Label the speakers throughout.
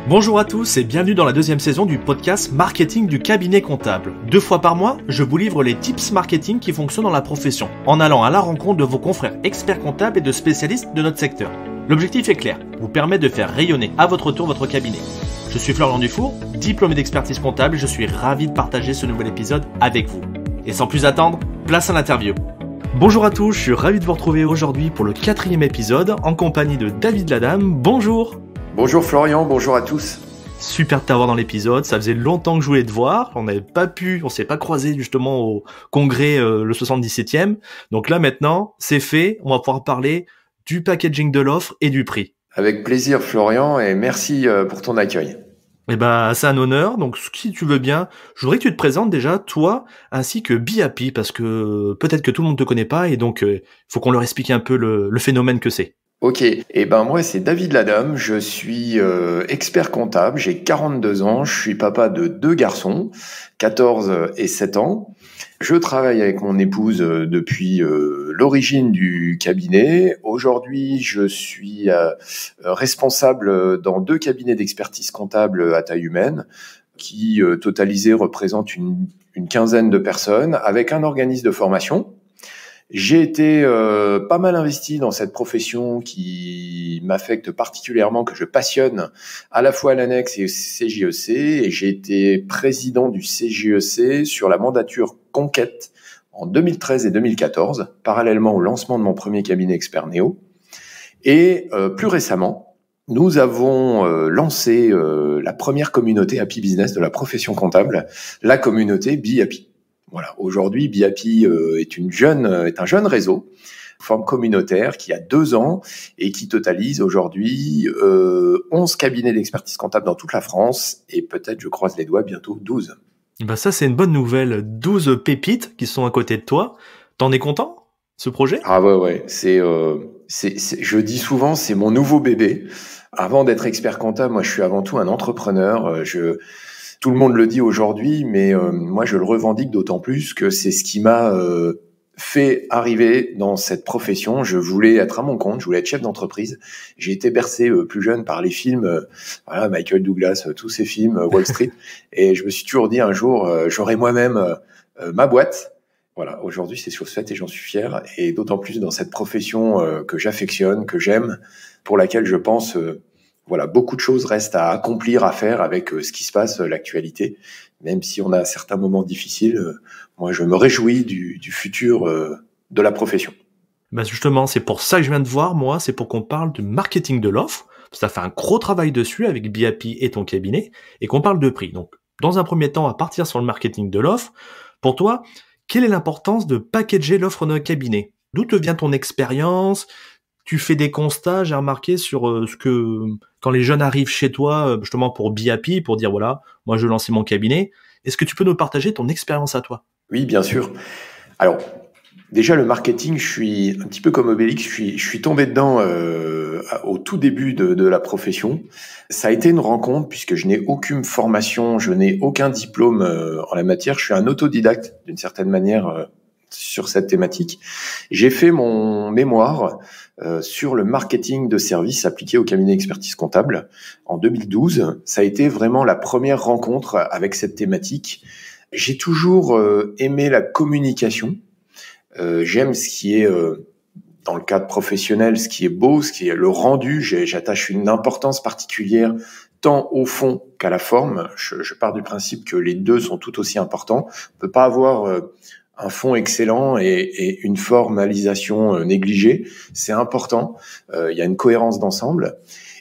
Speaker 1: Bonjour à tous et bienvenue dans la deuxième saison du podcast Marketing du cabinet comptable. 2 fois par mois, je vous livre les tips marketing qui fonctionnent dans la profession, en allant à la rencontre de vos confrères experts comptables et de spécialistes de notre secteur. L'objectif est clair, vous permettre de faire rayonner à votre tour votre cabinet. Je suis Florian Dufour, diplômé d'expertise comptable et je suis ravi de partager ce nouvel épisode avec vous. Et sans plus attendre, place à l'interview. Bonjour à tous, je suis ravi de vous retrouver aujourd'hui pour le 4e épisode en compagnie de David Ladame. Bonjour.
Speaker 2: Bonjour Florian, bonjour à tous.
Speaker 1: Super de t'avoir dans l'épisode, ça faisait longtemps que je voulais te voir, on s'est pas croisé justement au congrès le 77e, donc là maintenant c'est fait, on va pouvoir parler du packaging de l'offre et du prix.
Speaker 2: Avec plaisir Florian et merci pour ton accueil.
Speaker 1: Eh ben c'est un honneur, donc si tu veux bien, je voudrais que tu te présentes déjà toi ainsi que BeHappy parce que peut-être que tout le monde te connaît pas et donc il faut qu'on leur explique un peu le phénomène que c'est.
Speaker 2: Ok, moi c'est David Ladame, je suis expert comptable, j'ai 42 ans, je suis papa de 2 garçons, 14 et 7 ans. Je travaille avec mon épouse depuis l'origine du cabinet. Aujourd'hui, je suis responsable dans 2 cabinets d'expertise comptable à taille humaine qui totalisés représentent une quinzaine de personnes avec un organisme de formation. J'ai été pas mal investi dans cette profession qui m'affecte particulièrement, que je passionne à la fois à l'annexe et au CJEC. Et j'ai été président du CJEC sur la mandature Conquête en 2013 et 2014, parallèlement au lancement de mon premier cabinet expert Néo. Et plus récemment, nous avons lancé la première communauté Happy Business de la profession comptable, la communauté BeHappy. Voilà, aujourd'hui, BeHappy est un jeune réseau, forme communautaire qui a 2 ans et qui totalise aujourd'hui 11 cabinets d'expertise comptable dans toute la France et peut-être, je croise les doigts, bientôt 12.
Speaker 1: Ben ça c'est une bonne nouvelle, 12 pépites qui sont à côté de toi. T'en es content, ce projet ?
Speaker 2: Ah ouais, je dis souvent, c'est mon nouveau bébé. Avant d'être expert comptable, moi je suis avant tout un entrepreneur. Tout le monde le dit aujourd'hui, mais moi je le revendique d'autant plus que c'est ce qui m'a fait arriver dans cette profession. Je voulais être à mon compte, je voulais être chef d'entreprise. J'ai été bercé plus jeune par les films, Michael Douglas, tous ces films, Wall Street, et je me suis toujours dit un jour, j'aurai moi-même ma boîte. Voilà, aujourd'hui c'est chose faite et j'en suis fier, et d'autant plus dans cette profession que j'affectionne, que j'aime, pour laquelle je pense... beaucoup de choses restent à accomplir, à faire avec ce qui se passe, l'actualité. Même si on a certains moments difficiles, moi je me réjouis du futur de la profession.
Speaker 1: Ben justement, c'est pour ça que je viens de voir, moi, c'est pour qu'on parle du marketing de l'offre. Ça fait un gros travail dessus avec BeHappy et ton cabinet, et qu'on parle de prix. Donc, dans un premier temps, à partir sur le marketing de l'offre, pour toi, quelle est l'importance de packager l'offre de notre cabinet ? D'où te vient ton expérience ? Tu fais des constats, j'ai remarqué sur quand les jeunes arrivent chez toi, justement pour BeHappy, pour dire voilà, moi je veux lancer mon cabinet. Est-ce que tu peux nous partager ton expérience à toi ?
Speaker 2: Oui, bien sûr. Alors, déjà le marketing, je suis un petit peu comme Obélix, je suis tombé dedans au tout début de la profession. Ça a été une rencontre puisque je n'ai aucune formation, je n'ai aucun diplôme en la matière. Je suis un autodidacte d'une certaine manière sur cette thématique. J'ai fait mon mémoire sur le marketing de services appliqué au cabinet expertise comptable en 2012. Ça a été vraiment la première rencontre avec cette thématique. J'ai toujours aimé la communication. J'aime ce qui est, dans le cadre professionnel, ce qui est beau, ce qui est le rendu. J'attache une importance particulière tant au fond qu'à la forme. Je pars du principe que les deux sont tout aussi importants. On peut pas avoir un fond excellent et une formalisation négligée. C'est important. Il y a une cohérence d'ensemble.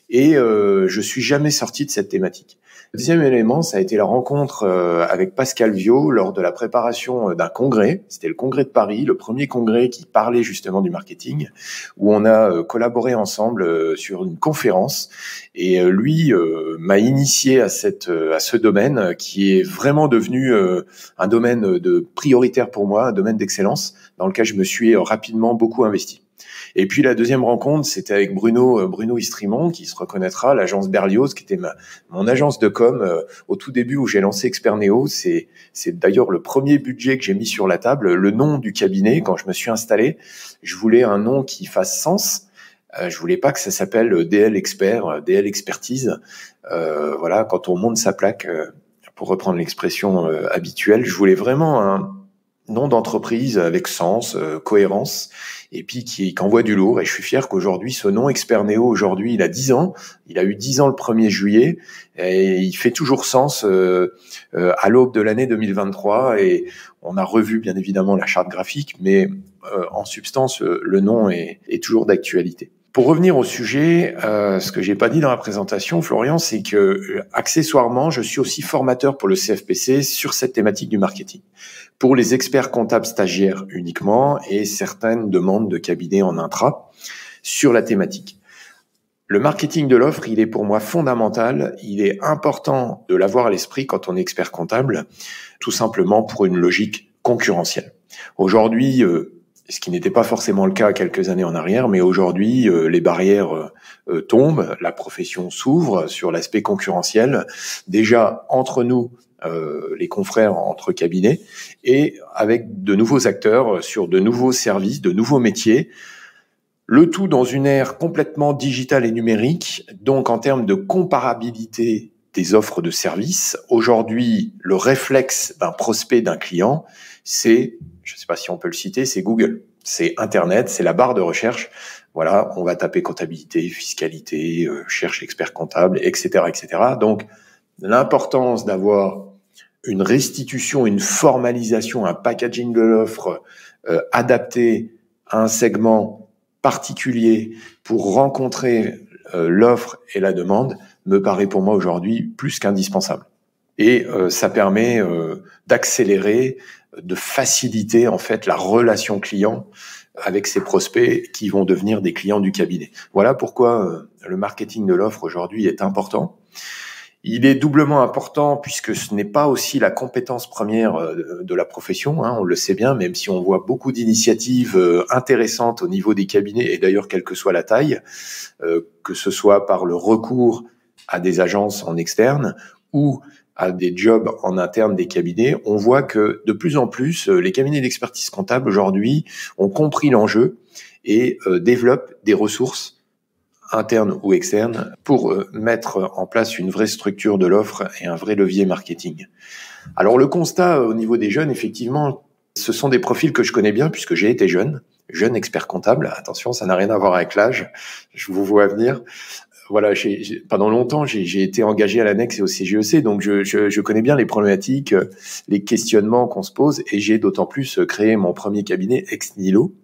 Speaker 2: Et je suis jamais sorti de cette thématique. Le deuxième élément, ça a été la rencontre avec Pascal Viau lors de la préparation d'un congrès. C'était le congrès de Paris, le premier congrès qui parlait justement du marketing, où on a collaboré ensemble sur une conférence. Et lui m'a initié à ce domaine qui est vraiment devenu un domaine prioritaire pour moi, un domaine d'excellence dans lequel je me suis rapidement beaucoup investi. Et puis la deuxième rencontre, c'était avec Bruno Istrimon, qui se reconnaîtra, l'agence Berlioz, qui était mon agence de com au tout début où j'ai lancé Expert Néo. C'est d'ailleurs le premier budget que j'ai mis sur la table, le nom du cabinet. Quand je me suis installé, je voulais un nom qui fasse sens, Je voulais pas que ça s'appelle DL Expert, DL Expertise. Voilà, quand on monte sa plaque, pour reprendre l'expression habituelle, je voulais vraiment un nom d'entreprise avec sens, cohérence, et puis qui envoie du lourd. Et je suis fier qu'aujourd'hui, ce nom Expert Néo, aujourd'hui, il a 10 ans. Il a eu 10 ans le 1er juillet, et il fait toujours sens à l'aube de l'année 2023. Et on a revu, bien évidemment, la charte graphique, mais en substance, le nom est toujours d'actualité. Pour revenir au sujet, ce que j'ai pas dit dans la présentation, Florian, c'est que accessoirement, je suis aussi formateur pour le CFPC sur cette thématique du marketing, pour les experts comptables stagiaires uniquement et certaines demandes de cabinets en intra sur la thématique. Le marketing de l'offre, il est pour moi fondamental. Il est important de l'avoir à l'esprit quand on est expert comptable, tout simplement pour une logique concurrentielle. Aujourd'hui, ce qui n'était pas forcément le cas quelques années en arrière, mais aujourd'hui, les barrières tombent, la profession s'ouvre sur l'aspect concurrentiel, déjà entre nous, les confrères entre cabinets, et avec de nouveaux acteurs sur de nouveaux services, de nouveaux métiers, le tout dans une ère complètement digitale et numérique, donc en termes de comparabilité des offres de services. Aujourd'hui, le réflexe d'un prospect, d'un client, c'est, je ne sais pas si on peut le citer, c'est Google, c'est Internet, c'est la barre de recherche. Voilà, on va taper comptabilité, fiscalité, cherche expert comptable, etc., etc. Donc, l'importance d'avoir une restitution, une formalisation, un packaging de l'offre adapté à un segment particulier pour rencontrer l'offre et la demande me paraît pour moi aujourd'hui plus qu'indispensable. Et ça permet d'accélérer, de faciliter en fait la relation client avec ces prospects qui vont devenir des clients du cabinet. Voilà pourquoi le marketing de l'offre aujourd'hui est important. Il est doublement important puisque ce n'est pas aussi la compétence première de la profession, hein, on le sait bien, même si on voit beaucoup d'initiatives intéressantes au niveau des cabinets, et d'ailleurs quelle que soit la taille, que ce soit par le recours à des agences en externe ou à des jobs en interne des cabinets, on voit que de plus en plus, les cabinets d'expertise comptable aujourd'hui ont compris l'enjeu et développent des ressources interne ou externe, pour mettre en place une vraie structure de l'offre et un vrai levier marketing. Alors le constat au niveau des jeunes, effectivement, ce sont des profils que je connais bien puisque j'ai été jeune expert comptable. Attention, ça n'a rien à voir avec l'âge, je vous vois venir. Voilà, pendant longtemps, j'ai été engagé à l'annexe et au CGEC, donc je connais bien les problématiques, les questionnements qu'on se pose, et j'ai d'autant plus créé mon premier cabinet ex nihilo.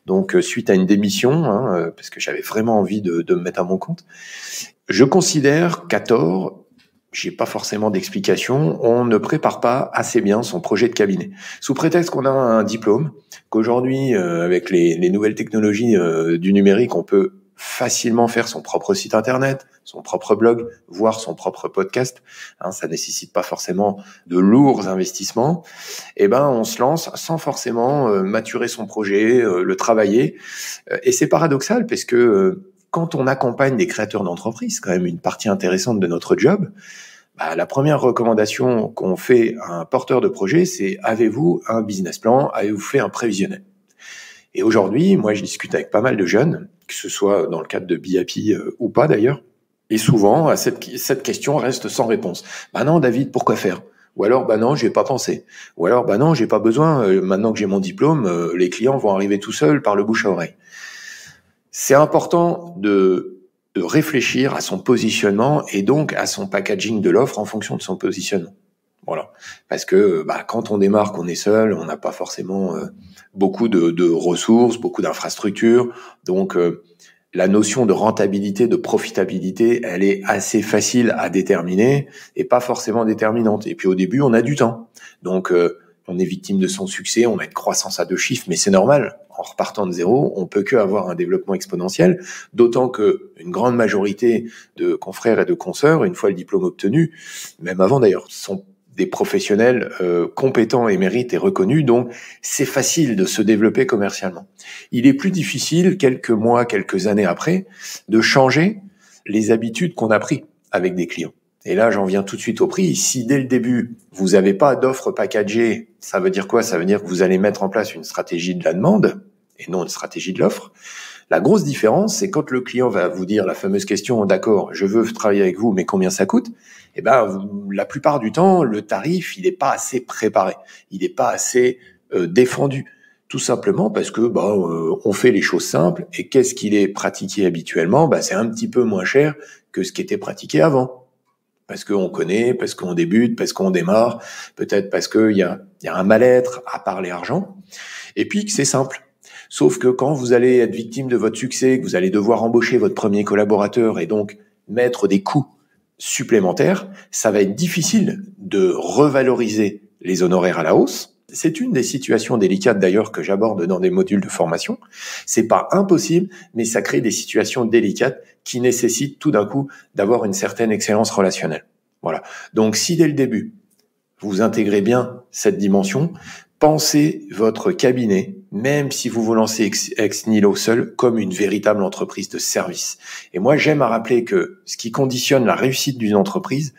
Speaker 2: Donc, suite à une démission, parce que j'avais vraiment envie de me mettre à mon compte, je considère qu'à tort, j'ai pas forcément d'explication, on ne prépare pas assez bien son projet de cabinet. Sous prétexte qu'on a un diplôme, qu'aujourd'hui, avec les nouvelles technologies du numérique, on peut facilement faire son propre site internet, son propre blog, voire son propre podcast. Ça nécessite pas forcément de lourds investissements. Et on se lance sans forcément maturer son projet, le travailler. Et c'est paradoxal parce que quand on accompagne des créateurs d'entreprises, quand même une partie intéressante de notre job, la première recommandation qu'on fait à un porteur de projet, c'est: avez-vous un business plan? Avez-vous fait un prévisionnel? Et aujourd'hui, moi, je discute avec pas mal de jeunes, que ce soit dans le cadre de BIAPI ou pas d'ailleurs, et souvent, cette question reste sans réponse. Non, David, pourquoi faire? Ou alors, non, j'ai pas pensé. Ou alors, non, j'ai pas besoin. Maintenant que j'ai mon diplôme, les clients vont arriver tout seuls par le bouche à oreille. C'est important de réfléchir à son positionnement et donc à son packaging de l'offre en fonction de son positionnement. Voilà. Parce que quand on démarre, qu'on est seul, on n'a pas forcément beaucoup de ressources, beaucoup d'infrastructures. Donc, la notion de rentabilité, de profitabilité, elle est assez facile à déterminer et pas forcément déterminante. Et puis au début, on a du temps. Donc, on est victime de son succès, on a une croissance à 2 chiffres, mais c'est normal. En repartant de zéro, on peut que avoir un développement exponentiel, d'autant que une grande majorité de confrères et de consoeurs, une fois le diplôme obtenu, même avant d'ailleurs, sont des professionnels compétents et mérites et reconnus, donc c'est facile de se développer commercialement. Il est plus difficile, quelques mois, quelques années après, de changer les habitudes qu'on a prises avec des clients. Et là, j'en viens tout de suite au prix. Si dès le début, vous n'avez pas d'offre packagée, ça veut dire quoi? Ça veut dire que vous allez mettre en place une stratégie de la demande et non une stratégie de l'offre. La grosse différence, c'est quand le client va vous dire la fameuse question, d'accord, je veux travailler avec vous, mais combien ça coûte? Eh ben, la plupart du temps, le tarif, il n'est pas assez préparé, il n'est pas assez défendu. Tout simplement parce que on fait les choses simples et qu'est-ce qu'il est pratiqué habituellement? C'est un petit peu moins cher que ce qui était pratiqué avant. Parce qu'on connaît, parce qu'on débute, parce qu'on démarre, peut-être parce qu'il y a un mal-être à parler argent, et puis que c'est simple. Sauf que quand vous allez être victime de votre succès, que vous allez devoir embaucher votre premier collaborateur et donc mettre des coûts supplémentaires, ça va être difficile de revaloriser les honoraires à la hausse. C'est une des situations délicates d'ailleurs que j'aborde dans des modules de formation. C'est pas impossible, mais ça crée des situations délicates qui nécessitent tout d'un coup d'avoir une certaine excellence relationnelle. Voilà. Donc si dès le début, vous intégrez bien cette dimension, pensez votre cabinet, même si vous vous lancez ex nihilo seul, comme une véritable entreprise de service. Et moi, j'aime à rappeler que ce qui conditionne la réussite d'une entreprise,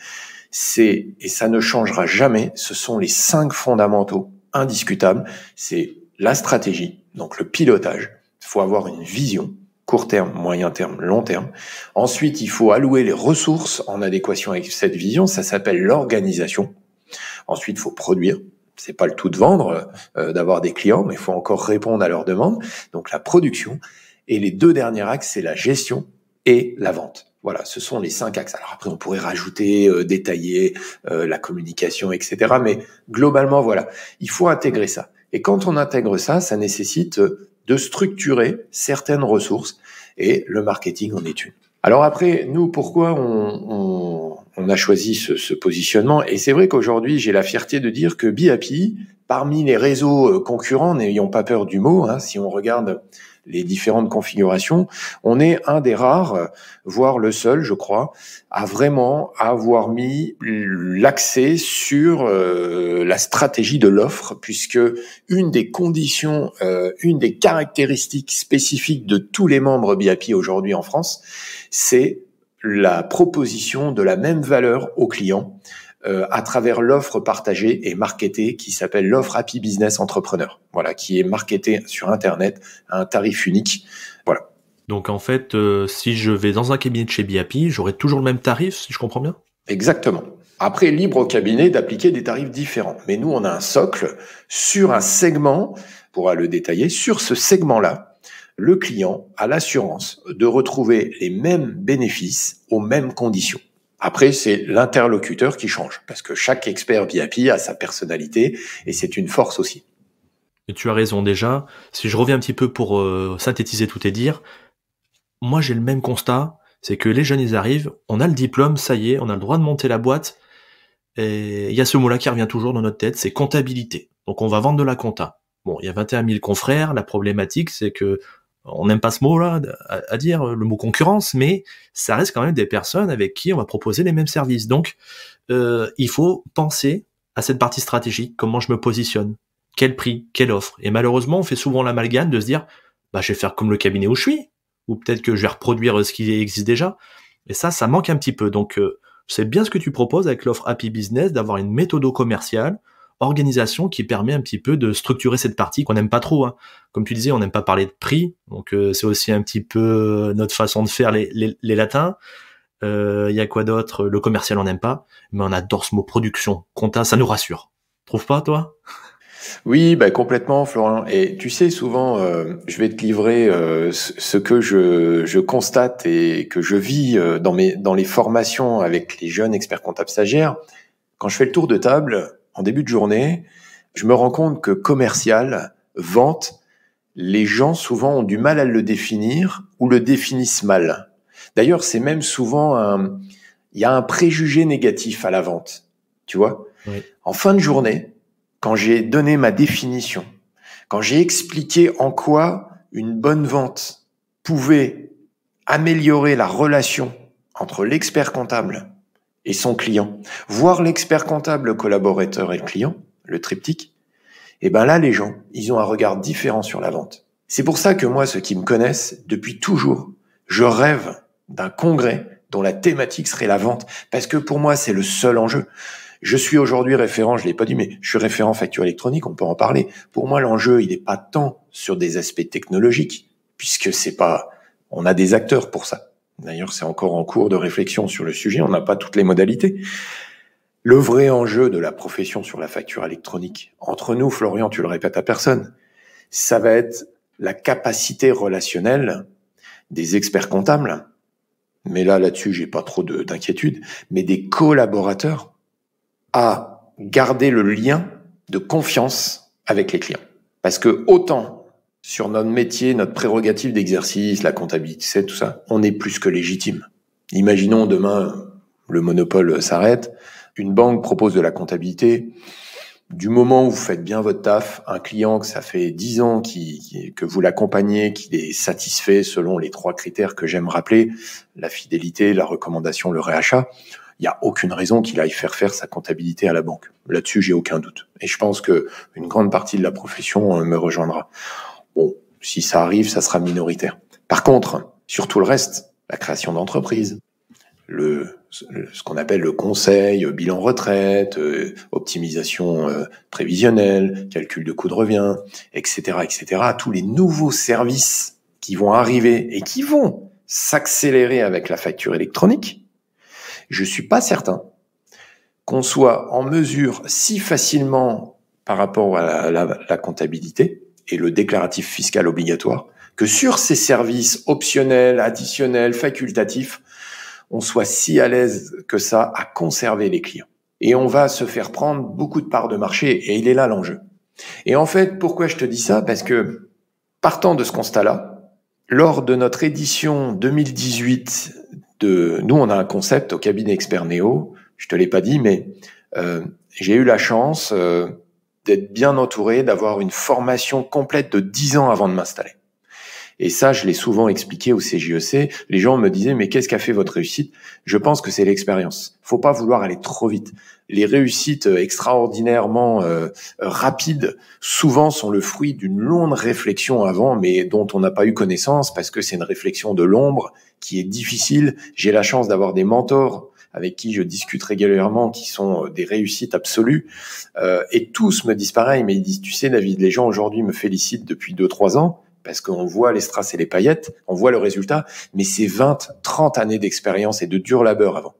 Speaker 2: c'est, et ça ne changera jamais, ce sont les 5 fondamentaux indiscutables. C'est la stratégie, donc le pilotage. Il faut avoir une vision, court terme, moyen terme, long terme. Ensuite, il faut allouer les ressources en adéquation avec cette vision. Ça s'appelle l'organisation. Ensuite, il faut produire. C'est pas le tout de vendre, d'avoir des clients, mais il faut encore répondre à leurs demandes. Donc la production. Et les 2 derniers axes, c'est la gestion et la vente. Voilà, ce sont les 5 axes. Alors après, on pourrait rajouter, détailler la communication, etc. Mais globalement, voilà, il faut intégrer ça. Et quand on intègre ça, ça nécessite de structurer certaines ressources. Et le marketing en est une. Alors après, nous, pourquoi on a choisi ce positionnement? Et c'est vrai qu'aujourd'hui, j'ai la fierté de dire que BeHappy, parmi les réseaux concurrents, n'ayons pas peur du mot, si on regarde les différentes configurations, on est un des rares, voire le seul, je crois, à vraiment avoir mis l'accès sur la stratégie de l'offre, puisque une des conditions, une des caractéristiques spécifiques de tous les membres BeHappy aujourd'hui en France, c'est la proposition de la même valeur aux clients à travers l'offre partagée et marketée qui s'appelle l'offre Happy Business Entrepreneur. Voilà, qui est marketée sur Internet à un tarif unique. Voilà.
Speaker 1: Donc en fait, si je vais dans un cabinet de chez BeHappy, j'aurai toujours le même tarif, si je comprends bien?
Speaker 2: Exactement. Après, libre au cabinet d'appliquer des tarifs différents. Mais nous, on a un socle sur un segment, on pourra le détailler, sur ce segment-là, le client a l'assurance de retrouver les mêmes bénéfices aux mêmes conditions. Après, c'est l'interlocuteur qui change, parce que chaque expert BeHappy a sa personnalité, et c'est une force aussi.
Speaker 1: Et tu as raison déjà. Si je reviens un petit peu pour synthétiser tout et dire, moi j'ai le même constat, c'est que les jeunes ils arrivent, on a le diplôme, ça y est, on a le droit de monter la boîte, et il y a ce mot-là qui revient toujours dans notre tête, c'est comptabilité. Donc on va vendre de la compta. Bon, il y a 21 000 confrères, la problématique c'est que on n'aime pas ce mot-là à dire, le mot concurrence, mais ça reste quand même des personnes avec qui on va proposer les mêmes services. Donc, il faut penser à cette partie stratégique, comment je me positionne, quel prix, quelle offre. Et malheureusement, on fait souvent l'amalgame de se dire, je vais faire comme le cabinet où je suis, ou peut-être que je vais reproduire ce qui existe déjà. Et ça manque un petit peu. Donc, c'est bien ce que tu proposes avec l'offre Happy Business, d'avoir une méthode commerciale, organisation qui permet un petit peu de structurer cette partie qu'on n'aime pas trop. Comme tu disais, on n'aime pas parler de prix, donc c'est aussi un petit peu notre façon de faire les latins. Y a quoi d'autre? Le commercial on n'aime pas, mais on adore ce mot production, compta, ça nous rassure. Trouves pas toi?
Speaker 2: Oui, complètement, Florent. Et tu sais, souvent, je vais te livrer ce que je constate et que je vis dans les formations avec les jeunes experts comptables stagiaires. Quand je fais le tour de table, en début de journée, je me rends compte que commercial, vente, les gens souvent ont du mal à le définir ou le définissent mal. D'ailleurs, c'est même souvent il y a un préjugé négatif à la vente, tu vois.
Speaker 1: Oui.
Speaker 2: En fin de journée, quand j'ai donné ma définition, quand j'ai expliqué en quoi une bonne vente pouvait améliorer la relation entre l'expert comptable et son client, voire l'expert comptable, le collaborateur et le client, le triptyque, et là, les gens, ils ont un regard différent sur la vente. C'est pour ça que moi, ceux qui me connaissent, depuis toujours, je rêve d'un congrès dont la thématique serait la vente, parce que pour moi, c'est le seul enjeu. Je suis aujourd'hui référent, je l'ai pas dit, mais je suis référent facture électronique, on peut en parler. Pour moi, l'enjeu, il n'est pas tant sur des aspects technologiques, puisque on a des acteurs pour ça. D'ailleurs, c'est encore en cours de réflexion sur le sujet, on n'a pas toutes les modalités. Le vrai enjeu de la profession sur la facture électronique, entre nous, Florian, tu le répètes à personne, ça va être la capacité relationnelle des experts comptables, mais là-dessus, j'ai pas trop d'inquiétude, mais des collaborateurs à garder le lien de confiance avec les clients. Parce que autant sur notre métier, notre prérogative d'exercice, la comptabilité, tout ça, on est plus que légitime. Imaginons demain, le monopole s'arrête, une banque propose de la comptabilité. Du moment où vous faites bien votre taf, un client que ça fait 10 ans que vous l'accompagnez, qu'il est satisfait selon les 3 critères que j'aime rappeler, la fidélité, la recommandation, le réachat, il n'y a aucune raison qu'il aille faire sa comptabilité à la banque. Là-dessus, j'ai aucun doute. Et je pense que une grande partie de la profession me rejoindra. Bon, si ça arrive, ça sera minoritaire. Par contre, sur tout le reste, la création d'entreprises, ce qu'on appelle le conseil, bilan retraite, optimisation prévisionnelle, calcul de coût de revient, etc., tous les nouveaux services qui vont arriver et qui vont s'accélérer avec la facture électronique, je suis pas certain qu'on soit en mesure si facilement par rapport à la comptabilité et le déclaratif fiscal obligatoire, que sur ces services optionnels, additionnels, facultatifs, on soit si à l'aise que ça à conserver les clients. Et on va se faire prendre beaucoup de parts de marché, et il est là l'enjeu. Et en fait, pourquoi je te dis ça? Parce que, partant de ce constat-là, lors de notre édition 2018 nous, on a un concept au cabinet Expert Néo, je te l'ai pas dit, mais j'ai eu la chance d'être bien entouré, d'avoir une formation complète de 10 ans avant de m'installer. Et ça, je l'ai souvent expliqué au CJEC. Les gens me disaient, mais qu'est-ce qu'a fait votre réussite? Je pense que c'est l'expérience. Faut pas vouloir aller trop vite. Les réussites extraordinairement rapides, souvent sont le fruit d'une longue réflexion avant, mais dont on n'a pas eu connaissance parce que c'est une réflexion de l'ombre qui est difficile. J'ai la chance d'avoir des mentors avec qui je discute régulièrement, qui sont des réussites absolues. Et tous me disent pareil, mais ils disent, tu sais David, les gens aujourd'hui me félicitent depuis 2-3 ans, parce qu'on voit les strass et les paillettes, on voit le résultat, mais c'est 20-30 années d'expérience et de dur labeur avant.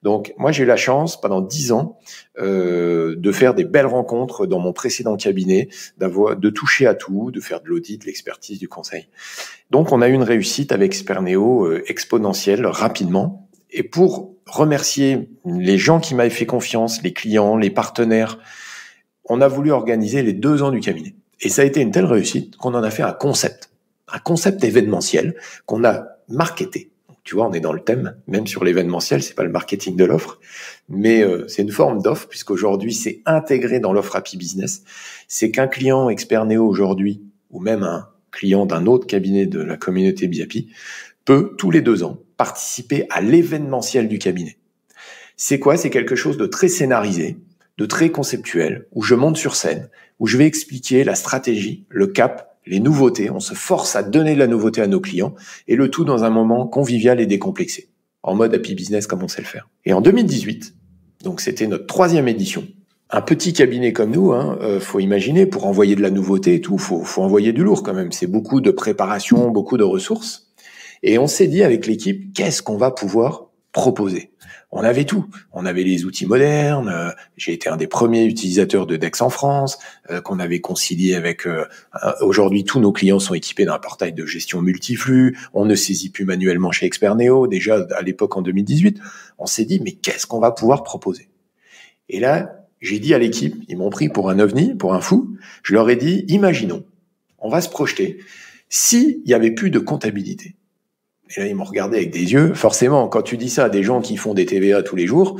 Speaker 2: Donc, moi, j'ai eu la chance, pendant 10 ans, de faire des belles rencontres dans mon précédent cabinet, de toucher à tout, de faire de l'audit, de l'expertise, du conseil. Donc, on a eu une réussite avec Expert Néo exponentielle, rapidement. Et pour remercier les gens qui m'avaient fait confiance, les clients, les partenaires, on a voulu organiser les 2 ans du cabinet. Et ça a été une telle réussite qu'on en a fait un concept événementiel qu'on a marketé. Donc, tu vois, on est dans le thème, même sur l'événementiel, c'est pas le marketing de l'offre, mais c'est une forme d'offre puisqu'aujourd'hui c'est intégré dans l'offre Happy Business. C'est qu'un client Expert Néo aujourd'hui, ou même un client d'un autre cabinet de la communauté BIAPI, peut tous les 2 ans participer à l'événementiel du cabinet. C'est quoi? C'est quelque chose de très scénarisé, de très conceptuel, où je monte sur scène, où je vais expliquer la stratégie, le cap, les nouveautés. On se force à donner de la nouveauté à nos clients, et le tout dans un moment convivial et décomplexé, en mode Happy Business comme on sait le faire. Et en 2018, donc c'était notre 3e édition, un petit cabinet comme nous, faut imaginer, pour envoyer de la nouveauté et tout, faut envoyer du lourd quand même. C'est beaucoup de préparation, beaucoup de ressources. Et on s'est dit avec l'équipe, qu'est-ce qu'on va pouvoir proposer? On avait tout. On avait les outils modernes. J'ai été un des premiers utilisateurs de Dex en France, qu'on avait concilié avec... aujourd'hui, tous nos clients sont équipés d'un portail de gestion multiflux. On ne saisit plus manuellement chez Expert Néo. Déjà, à l'époque, en 2018, on s'est dit, mais qu'est-ce qu'on va pouvoir proposer? Et là, j'ai dit à l'équipe, ils m'ont pris pour un ovni, pour un fou. Je leur ai dit, imaginons, on va se projeter, s'il n'y avait plus de comptabilité. Et là, ils m'ont regardé avec des yeux. Forcément, quand tu dis ça à des gens qui font des TVA tous les jours,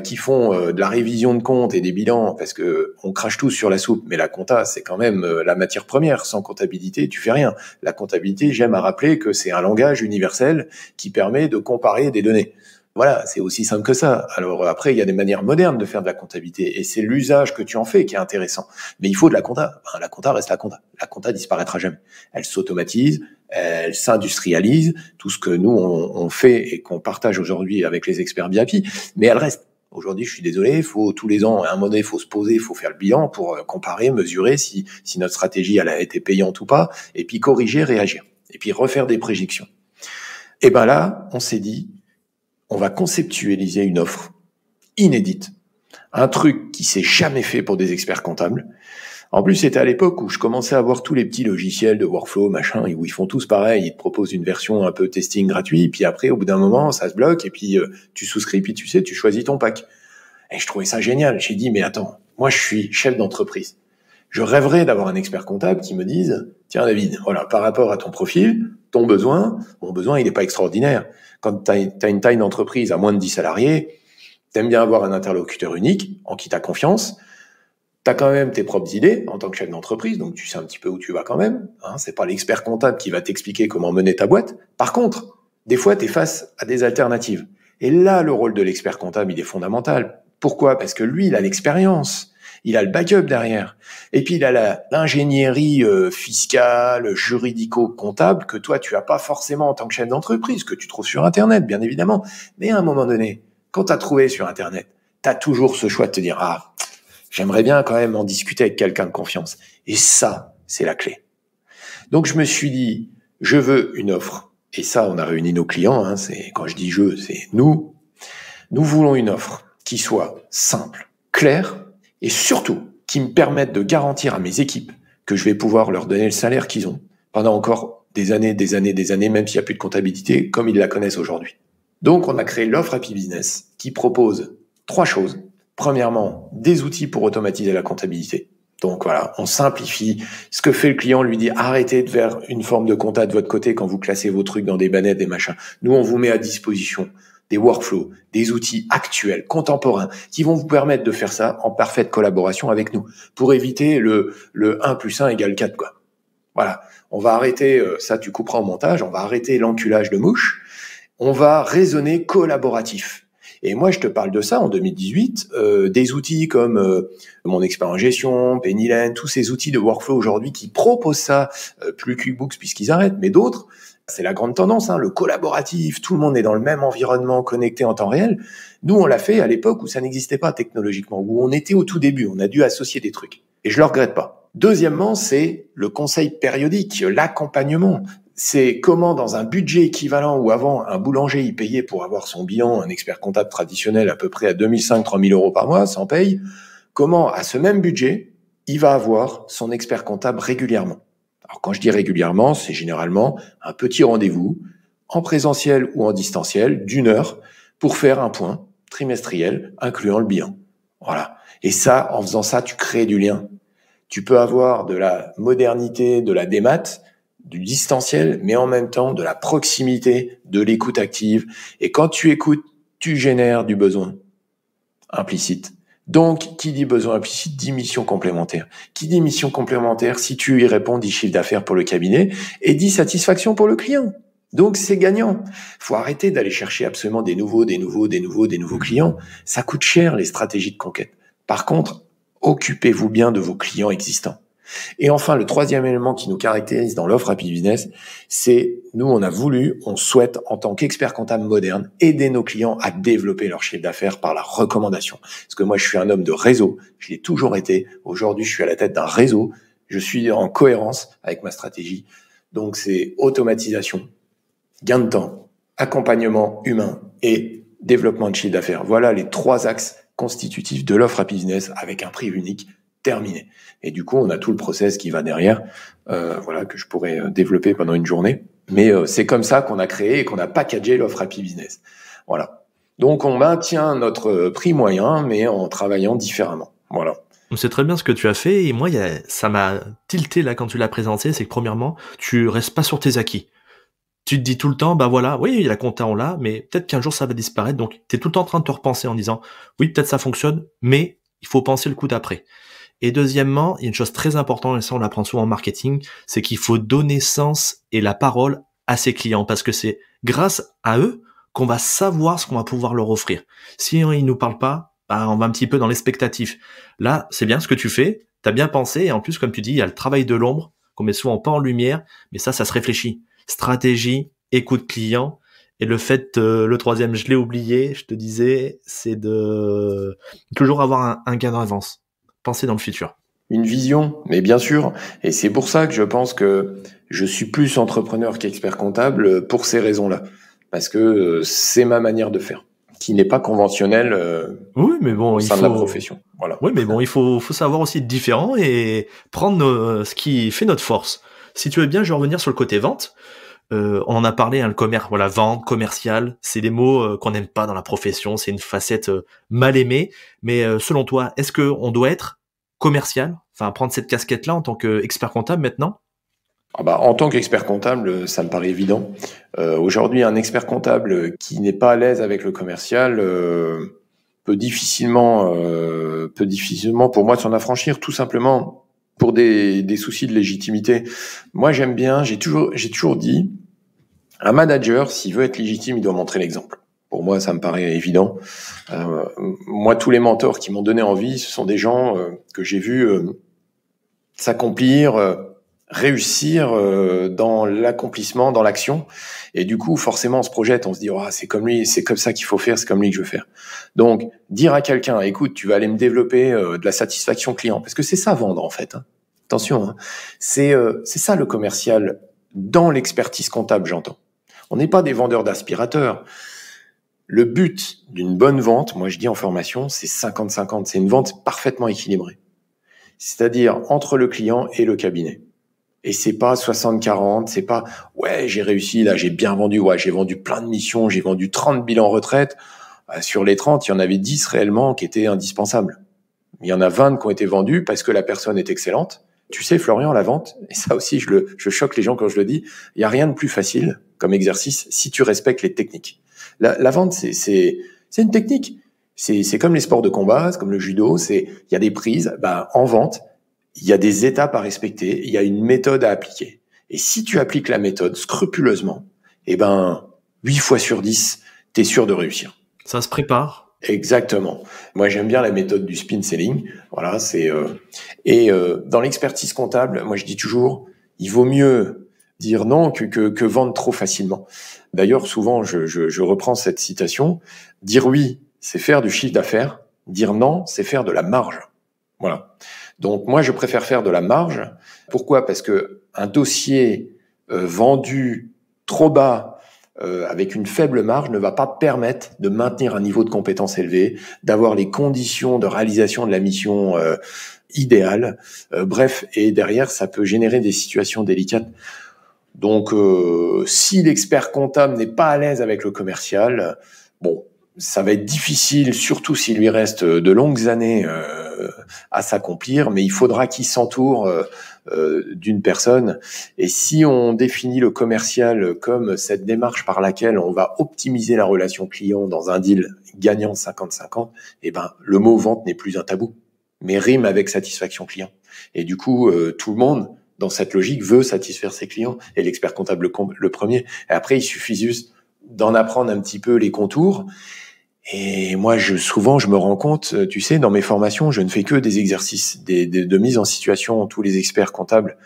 Speaker 2: qui font de la révision de comptes et des bilans, parce que on crache tous sur la soupe, mais la compta, c'est quand même la matière première. Sans comptabilité, tu fais rien. La comptabilité, j'aime à rappeler que c'est un langage universel qui permet de comparer des données. Voilà, c'est aussi simple que ça. Alors après, il y a des manières modernes de faire de la comptabilité, et c'est l'usage que tu en fais qui est intéressant. Mais il faut de la compta. Enfin, la compta reste la compta. La compta disparaîtra jamais. Elle s'automatise, elle s'industrialise, tout ce que nous on fait et qu'on partage aujourd'hui avec les experts BIAPI, mais elle reste. Aujourd'hui, je suis désolé, faut tous les ans, à un moment donné, faut se poser, faut faire le bilan pour comparer, mesurer si notre stratégie elle a été payante ou pas, et puis corriger, réagir. et puis refaire des prédictions. Et ben là, on s'est dit, on va conceptualiser une offre inédite, un truc qui s'est jamais fait pour des experts comptables. En plus, c'était à l'époque où je commençais à voir tous les petits logiciels de workflow, machin, et où ils font tous pareil, ils te proposent une version un peu testing gratuit, et puis après, au bout d'un moment, ça se bloque, et puis tu souscris, puis tu sais, tu choisis ton pack. Et je trouvais ça génial. J'ai dit, mais attends, moi je suis chef d'entreprise. Je rêverais d'avoir un expert comptable qui me dise, tiens David, voilà, par rapport à ton profil, ton besoin, mon besoin, il n'est pas extraordinaire. Quand tu as une taille d'entreprise à moins de 10 salariés, t'aimes bien avoir un interlocuteur unique, en qui t'as confiance. T'as quand même tes propres idées en tant que chef d'entreprise, donc tu sais un petit peu où tu vas quand même. Hein, c'est pas l'expert comptable qui va t'expliquer comment mener ta boîte. Par contre, des fois, t'es face à des alternatives. Et là, le rôle de l'expert comptable, il est fondamental. Pourquoi ? Parce que lui, il a l'expérience. Il a le backup derrière. Et puis, il a l'ingénierie fiscale, juridico-comptable que toi, tu as pas forcément en tant que chef d'entreprise, que tu trouves sur Internet, bien évidemment. Mais à un moment donné, quand tu as trouvé sur Internet, tu as toujours ce choix de te dire « Ah, j'aimerais bien quand même en discuter avec quelqu'un de confiance. » Et ça, c'est la clé. Donc, je me suis dit, je veux une offre. Et ça, on a réuni nos clients. Hein, quand je dis « je », c'est nous. Nous voulons une offre qui soit simple, claire et surtout qui me permette de garantir à mes équipes que je vais pouvoir leur donner le salaire qu'ils ont pendant encore des années, même s'il n'y a plus de comptabilité, comme ils la connaissent aujourd'hui. Donc, on a créé l'offre Happy Business qui propose 3 choses. Premièrement, des outils pour automatiser la comptabilité. Donc voilà, on simplifie. Ce que fait le client, lui dit arrêtez de faire une forme de compta de votre côté quand vous classez vos trucs dans des bannettes, des machins. Nous, on vous met à disposition des workflows, des outils actuels, contemporains, qui vont vous permettre de faire ça en parfaite collaboration avec nous, pour éviter le 1 plus 1 égale 4, quoi. Voilà, on va arrêter, ça tu couperas au montage, on va arrêter l'enculage de mouches, on va raisonner collaboratif. Et moi, je te parle de ça en 2018, des outils comme Mon Expert en Gestion, Pennylen, tous ces outils de workflow aujourd'hui qui proposent ça, plus QuickBooks puisqu'ils arrêtent, mais d'autres, c'est la grande tendance, hein, le collaboratif, tout le monde est dans le même environnement connecté en temps réel. Nous, on l'a fait à l'époque où ça n'existait pas technologiquement, où on était au tout début, on a dû associer des trucs. Et je le regrette pas. Deuxièmement, c'est le conseil périodique, l'accompagnement. C'est comment, dans un budget équivalent où avant, un boulanger, il payait pour avoir son bilan, un expert comptable traditionnel à peu près à 2500-3000 euros par mois, sans paye, comment, à ce même budget, il va avoir son expert comptable régulièrement. Alors, quand je dis régulièrement, c'est généralement un petit rendez-vous, en présentiel ou en distanciel, d'1 heure, pour faire un point trimestriel, incluant le bilan. Voilà. Et ça, en faisant ça, tu crées du lien. Tu peux avoir de la modernité, de la démat, du distanciel, mais en même temps de la proximité, de l'écoute active. Et quand tu écoutes, tu génères du besoin implicite. Donc, qui dit besoin implicite dit mission complémentaire. Qui dit mission complémentaire, si tu y réponds, dit chiffre d'affaires pour le cabinet et dit satisfaction pour le client. Donc, c'est gagnant. Faut arrêter d'aller chercher absolument des nouveaux clients. Ça coûte cher, les stratégies de conquête. Par contre, occupez-vous bien de vos clients existants. Et enfin, le troisième élément qui nous caractérise dans l'offre Happy Business, c'est nous, on souhaite, en tant qu'expert comptable moderne, aider nos clients à développer leur chiffre d'affaires par la recommandation. Parce que moi, je suis un homme de réseau, je l'ai toujours été. Aujourd'hui, je suis à la tête d'un réseau, je suis en cohérence avec ma stratégie. Donc, c'est automatisation, gain de temps, accompagnement humain et développement de chiffre d'affaires. Voilà les 3 axes constitutifs de l'offre Happy Business avec un prix unique. Terminé. Et du coup, on a tout le process qui va derrière, que je pourrais développer pendant une journée. Mais c'est comme ça qu'on a créé et qu'on a packagé l'offre Happy Business. Voilà. Donc, on maintient notre prix moyen, mais en travaillant différemment. Voilà.
Speaker 1: C'est très bien ce que tu as fait. Et moi, ça m'a tilté là quand tu l'as présenté. C'est que premièrement, tu restes pas sur tes acquis. Tu te dis tout le temps, bah voilà, oui, la compta on l'a, mais peut-être qu'un jour ça va disparaître. Donc, tu es tout le temps en train de te repenser en disant, oui, peut-être ça fonctionne, mais il faut penser le coup d'après. Et deuxièmement, il y a une chose très importante, et ça on l'apprend souvent en marketing, c'est qu'il faut donner sens et la parole à ses clients, parce que c'est grâce à eux qu'on va savoir ce qu'on va pouvoir leur offrir. Si ils nous parlent pas, bah, on va un petit peu dans l'expectatif. Là, c'est bien ce que tu fais, t'as bien pensé, et en plus, comme tu dis, il y a le travail de l'ombre, qu'on met souvent pas en lumière, mais ça se réfléchit. Stratégie, écoute client, et le fait, le troisième, je l'ai oublié, je te disais, c'est de toujours avoir un gain d'avance. Penser dans le futur.
Speaker 2: une vision, mais bien sûr. Et c'est pour ça que je pense que je suis plus entrepreneur qu'expert comptable pour ces raisons-là. Parce que c'est ma manière de faire, qui n'est pas conventionnelle
Speaker 1: Oui, mais bon,
Speaker 2: au
Speaker 1: il
Speaker 2: sein de la
Speaker 1: faut.
Speaker 2: profession. Voilà.
Speaker 1: Oui, mais bon, il faut savoir aussi être différent et prendre ce qui fait notre force. Si tu veux bien, je vais revenir sur le côté vente. On en a parlé, hein, le commerce, voilà, vente, commercial, c'est des mots qu'on n'aime pas dans la profession, c'est une facette mal aimée. Mais selon toi, est-ce que on doit être commercial, enfin prendre cette casquette-là en tant qu'expert comptable maintenant?
Speaker 2: Ah bah, en tant qu'expert comptable, ça me paraît évident. Aujourd'hui, un expert comptable qui n'est pas à l'aise avec le commercial peut difficilement, pour moi, s'en affranchir, tout simplement pour des soucis de légitimité. Moi, j'aime bien, j'ai toujours dit, un manager, s'il veut être légitime, il doit montrer l'exemple. Pour moi, ça me paraît évident. Moi, tous les mentors qui m'ont donné envie, ce sont des gens que j'ai vus s'accomplir, réussir dans l'accomplissement, dans l'action. Et du coup, forcément, on se projette, on se dit, oh, c'est comme lui, c'est comme ça qu'il faut faire, c'est comme lui que je veux faire. Donc, dire à quelqu'un, écoute, tu vas aller me développer de la satisfaction client, parce que c'est ça vendre en fait. Hein. Attention, hein. C'est ça le commercial dans l'expertise comptable, j'entends. On n'est pas des vendeurs d'aspirateurs. Le but d'une bonne vente, moi je dis en formation, c'est 50-50. C'est une vente parfaitement équilibrée. C'est-à-dire entre le client et le cabinet. Et c'est pas 60-40, c'est pas ouais, j'ai réussi, là, j'ai bien vendu, ouais, j'ai vendu plein de missions, j'ai vendu 30 bilans retraite. Sur les 30, il y en avait 10 réellement qui étaient indispensables. Il y en a 20 qui ont été vendus parce que la personne est excellente. Tu sais, Florian, la vente, et ça aussi, je choque les gens quand je le dis, il y a rien de plus facile comme exercice si tu respectes les techniques. La vente, c'est une technique. C'est comme les sports de combat, c'est comme le judo, il y a des prises. Bah, en vente, il y a des étapes à respecter, il y a une méthode à appliquer. Et si tu appliques la méthode scrupuleusement, 8 fois sur 10, t'es sûr de réussir.
Speaker 1: Ça se prépare.
Speaker 2: Exactement. Moi, j'aime bien la méthode du spin selling. Voilà, dans l'expertise comptable, moi, je dis toujours, il vaut mieux dire non que vendre trop facilement. D'ailleurs, souvent, je reprends cette citation. Dire oui, c'est faire du chiffre d'affaires. Dire non, c'est faire de la marge. Voilà. Donc, moi, je préfère faire de la marge. Pourquoi? Parce que un dossier vendu trop bas, avec une faible marge, ne va pas permettre de maintenir un niveau de compétence élevé, d'avoir les conditions de réalisation de la mission idéale. Bref, et derrière, ça peut générer des situations délicates. Donc, si l'expert comptable n'est pas à l'aise avec le commercial, bon, ça va être difficile, surtout s'il lui reste de longues années à s'accomplir, mais il faudra qu'il s'entoure d'une personne. Et si on définit le commercial comme cette démarche par laquelle on va optimiser la relation client dans un deal gagnant 50-50, le mot vente n'est plus un tabou, mais rime avec satisfaction client. Et du coup, tout le monde, dans cette logique, veut satisfaire ses clients, et l'expert comptable le premier. Et après, il suffit juste d'en apprendre un petit peu les contours. Et moi, souvent, je me rends compte, tu sais, dans mes formations, je ne fais que des exercices de mise en situation. Tous les experts comptables,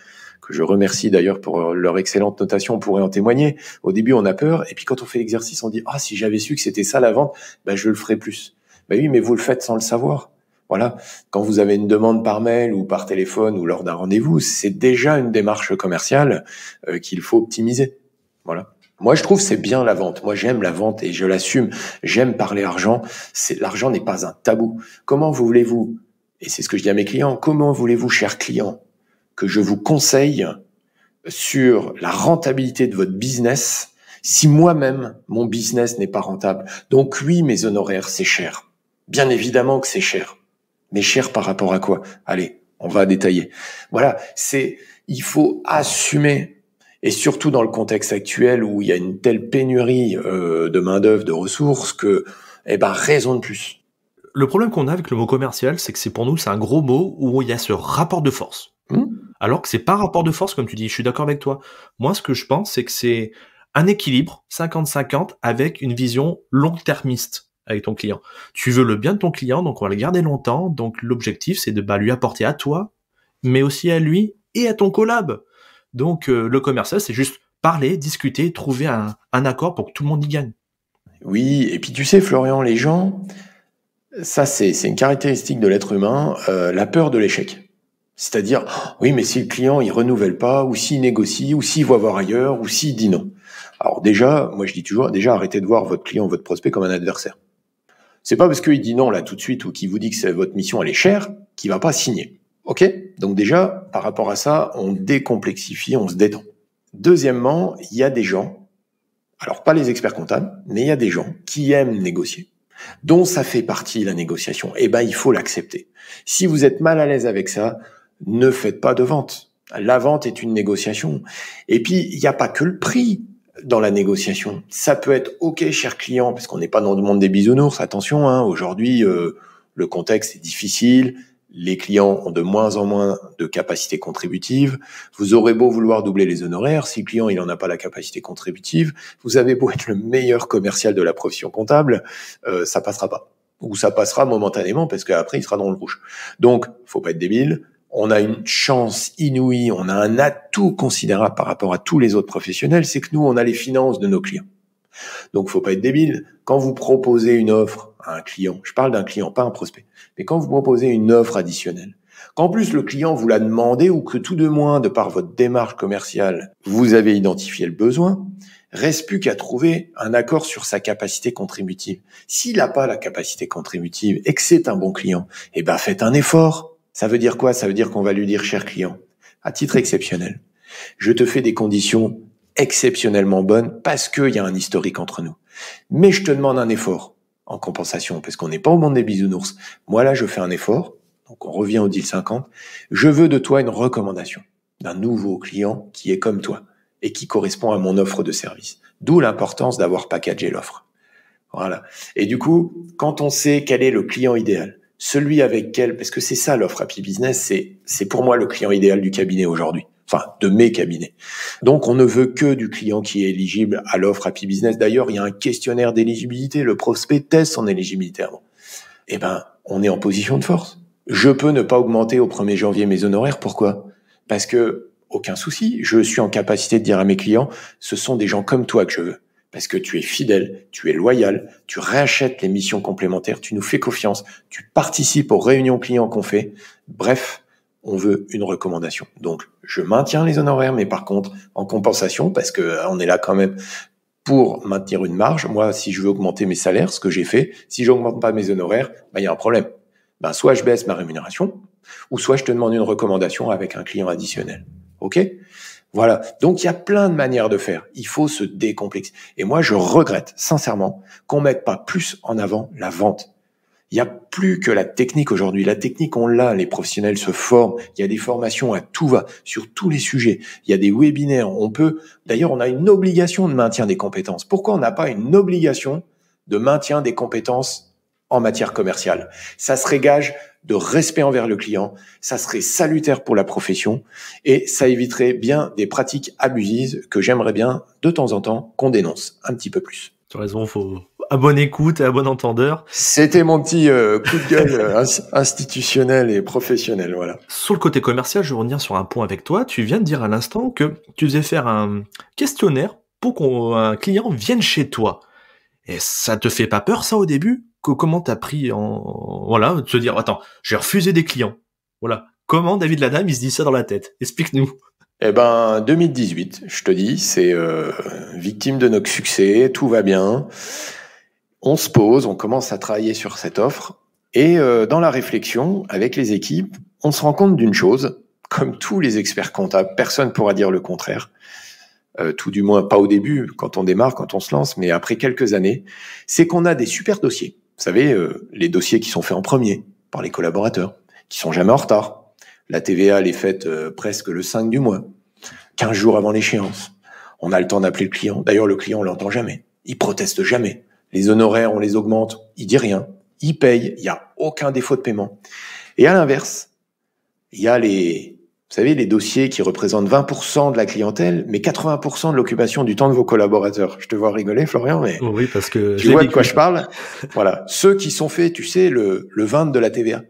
Speaker 2: que je remercie d'ailleurs pour leur excellente notation, pourraient en témoigner. Au début, on a peur, et puis quand on fait l'exercice, on dit « Ah, si j'avais su que c'était ça la vente, je le ferais plus. » Oui, mais vous le faites sans le savoir. Voilà. Quand vous avez une demande par mail ou par téléphone ou lors d'un rendez-vous, c'est déjà une démarche commerciale qu'il faut optimiser. Voilà. Moi, je trouve que c'est bien la vente. Moi, j'aime la vente et je l'assume. J'aime parler argent. L'argent n'est pas un tabou. Comment voulez-vous, et c'est ce que je dis à mes clients, comment voulez-vous, chers clients, que je vous conseille sur la rentabilité de votre business si moi-même, mon business n'est pas rentable? Donc oui, mes honoraires, c'est cher. Bien évidemment que c'est cher. Mais cher par rapport à quoi? Allez, on va détailler. Voilà, il faut assumer. Et surtout dans le contexte actuel où il y a une telle pénurie de main-d'œuvre, de ressources, que, raison de plus.
Speaker 1: Le problème qu'on a avec le mot commercial, c'est que pour nous, c'est un gros mot où il y a ce rapport de force. Alors que c'est pas rapport de force, comme tu dis, je suis d'accord avec toi. Moi, ce que je pense, c'est que c'est un équilibre 50-50 avec une vision long-termiste avec ton client. Tu veux le bien de ton client, donc on va le garder longtemps. Donc l'objectif, c'est de lui apporter à toi, mais aussi à lui et à ton collab. Donc le commercial, c'est juste parler, discuter, trouver un accord pour que tout le monde y gagne.
Speaker 2: Oui, et puis tu sais, Florian, les gens, ça c'est une caractéristique de l'être humain, la peur de l'échec. C'est-à-dire, oh, oui, mais si le client, il renouvelle pas, ou s'il négocie, ou s'il va voir ailleurs, ou s'il dit non. Alors déjà, moi je dis toujours, déjà arrêtez de voir votre client, votre prospect comme un adversaire. C'est pas parce qu'il dit non là tout de suite ou qu'il vous dit que votre mission elle est chère qu'il va pas signer. Ok ? Donc déjà, par rapport à ça, on décomplexifie, on se détend. Deuxièmement, il y a des gens, alors pas les experts comptables, mais il y a des gens qui aiment négocier, dont ça fait partie la négociation. Eh ben, il faut l'accepter. Si vous êtes mal à l'aise avec ça, ne faites pas de vente. La vente est une négociation. Et puis, il n'y a pas que le prix dans la négociation. Ça peut être OK, cher client, parce qu'on n'est pas dans le monde des bisounours. Attention, hein, aujourd'hui, le contexte est difficile. Les clients ont de moins en moins de capacité contributive. Vous aurez beau vouloir doubler les honoraires, si le client il n'en a pas la capacité contributive, vous avez beau être le meilleur commercial de la profession comptable, ça passera pas. Ou ça passera momentanément parce qu'après il sera dans le rouge. Donc, faut pas être débile. On a une chance inouïe, on a un atout considérable par rapport à tous les autres professionnels, c'est que nous, on a les finances de nos clients. Donc, faut pas être débile. Quand vous proposez une offre à un client, je parle d'un client, pas un prospect, mais quand vous proposez une offre additionnelle, qu'en plus le client vous l'a demandé ou que tout de moins, de par votre démarche commerciale, vous avez identifié le besoin, reste plus qu'à trouver un accord sur sa capacité contributive. S'il n'a pas la capacité contributive et que c'est un bon client, eh ben faites un effort. Ça veut dire quoi ? Ça veut dire qu'on va lui dire, cher client, à titre exceptionnel, je te fais des conditions exceptionnellement bonnes parce qu'il y a un historique entre nous. Mais je te demande un effort en compensation parce qu'on n'est pas au monde des bisounours. Moi là, je fais un effort. Donc on revient au deal 50. Je veux de toi une recommandation d'un nouveau client qui est comme toi et qui correspond à mon offre de service. D'où l'importance d'avoir packagé l'offre. Voilà. Et du coup, quand on sait quel est le client idéal, celui avec quel, parce que c'est ça l'offre Happy Business, c'est pour moi le client idéal du cabinet aujourd'hui, enfin de mes cabinets. Donc on ne veut que du client qui est éligible à l'offre Happy Business. D'ailleurs, il y a un questionnaire d'éligibilité, le prospect teste son éligibilité avant. Eh ben, on est en position de force. Je peux ne pas augmenter au 1er janvier mes honoraires, pourquoi ? Parce que, aucun souci, je suis en capacité de dire à mes clients, ce sont des gens comme toi que je veux. Parce que tu es fidèle, tu es loyal, tu réachètes les missions complémentaires, tu nous fais confiance, tu participes aux réunions clients qu'on fait. Bref, on veut une recommandation. Donc, je maintiens les honoraires, mais par contre, en compensation, parce que on est là quand même pour maintenir une marge. Moi, si je veux augmenter mes salaires, ce que j'ai fait, si j'augmente pas mes honoraires, il y a un problème. Soit je baisse ma rémunération, ou soit je te demande une recommandation avec un client additionnel. OK ? Voilà. Donc, il y a plein de manières de faire. Il faut se décomplexer. Et moi, je regrette sincèrement qu'on mette pas plus en avant la vente. Il n'y a plus que la technique aujourd'hui. La technique, on l'a. Les professionnels se forment. Il y a des formations à tout va sur tous les sujets. Il y a des webinaires. D'ailleurs, on a une obligation de maintien des compétences. Pourquoi on n'a pas une obligation de maintien des compétences en matière commerciale ? Ça serait gage de respect envers le client, ça serait salutaire pour la profession et ça éviterait bien des pratiques abusives que j'aimerais bien de temps en temps qu'on dénonce un petit peu plus.
Speaker 1: Tu as raison, faut à bonne écoute et à bon entendeur.
Speaker 2: C'était mon petit coup de gueule institutionnel et professionnel, voilà.
Speaker 1: Sur le côté commercial, je veux revenir sur un point avec toi. Tu viens de dire à l'instant que tu faisais faire un questionnaire pour qu'un client vienne chez toi. Et ça te fait pas peur, ça, au début ? Comment t'as pris de se dire, attends, j'ai refusé des clients. Voilà. Comment David Ladame, il se dit ça dans la tête ? Explique-nous.
Speaker 2: 2018, je te dis, c'est victime de notre succès, tout va bien. On se pose, on commence à travailler sur cette offre. Et dans la réflexion, avec les équipes, on se rend compte d'une chose, comme tous les experts comptables, personne ne pourra dire le contraire. Tout du moins pas au début, quand on démarre, quand on se lance, mais après quelques années, c'est qu'on a des super dossiers. Vous savez, les dossiers qui sont faits en premier par les collaborateurs, qui sont jamais en retard. La TVA, elle est faite presque le 5 du mois, 15 jours avant l'échéance. On a le temps d'appeler le client. D'ailleurs, le client, on l'entend jamais. Il proteste jamais. Les honoraires, on les augmente. Il dit rien. Il paye. Il n'y a aucun défaut de paiement. Et à l'inverse, il y a vous savez, les dossiers qui représentent 20% de la clientèle, mais 80% de l'occupation du temps de vos collaborateurs. Je te vois rigoler, Florian, mais
Speaker 1: oui, parce que
Speaker 2: tu vois de quoi je parle. Voilà. Ceux qui sont faits, tu sais, le 20 de la TVA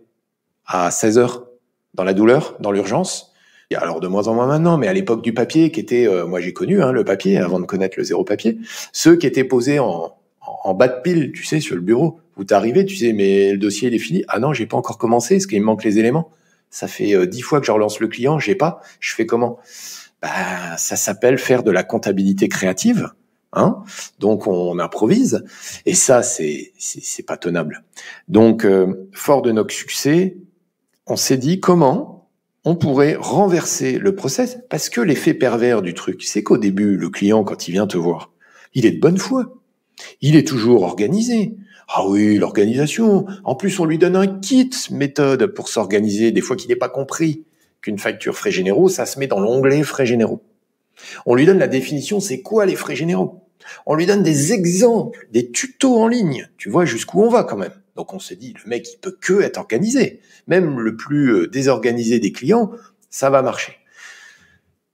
Speaker 2: à 16h, dans la douleur, dans l'urgence. Il y a alors de moins en moins maintenant, mais à l'époque du papier, qui était, moi j'ai connu le papier, avant de connaître le zéro papier, ceux qui étaient posés en bas de pile, tu sais, sur le bureau, où t'arrivais, tu sais, mais le dossier il est fini. Ah non, j'ai pas encore commencé, est-ce qu'il me manque les éléments ? Ça fait 10 fois que je relance le client, j'ai pas. Je fais comment? Ça s'appelle faire de la comptabilité créative. Hein, donc on improvise et ça c'est pas tenable. Donc fort de notre succès, on s'est dit comment on pourrait renverser le process, parce que l'effet pervers du truc, c'est qu'au début le client quand il vient te voir, il est de bonne foi, il est toujours organisé. Ah oui, l'organisation. En plus on lui donne un kit méthode pour s'organiser, des fois qu'il n'ait pas compris qu'une facture frais généraux, ça se met dans l'onglet frais généraux. On lui donne la définition, c'est quoi les frais généraux? On lui donne des exemples, des tutos en ligne. Tu vois jusqu'où on va quand même. Donc on se dit, le mec, il peut que être organisé. Même le plus désorganisé des clients, ça va marcher.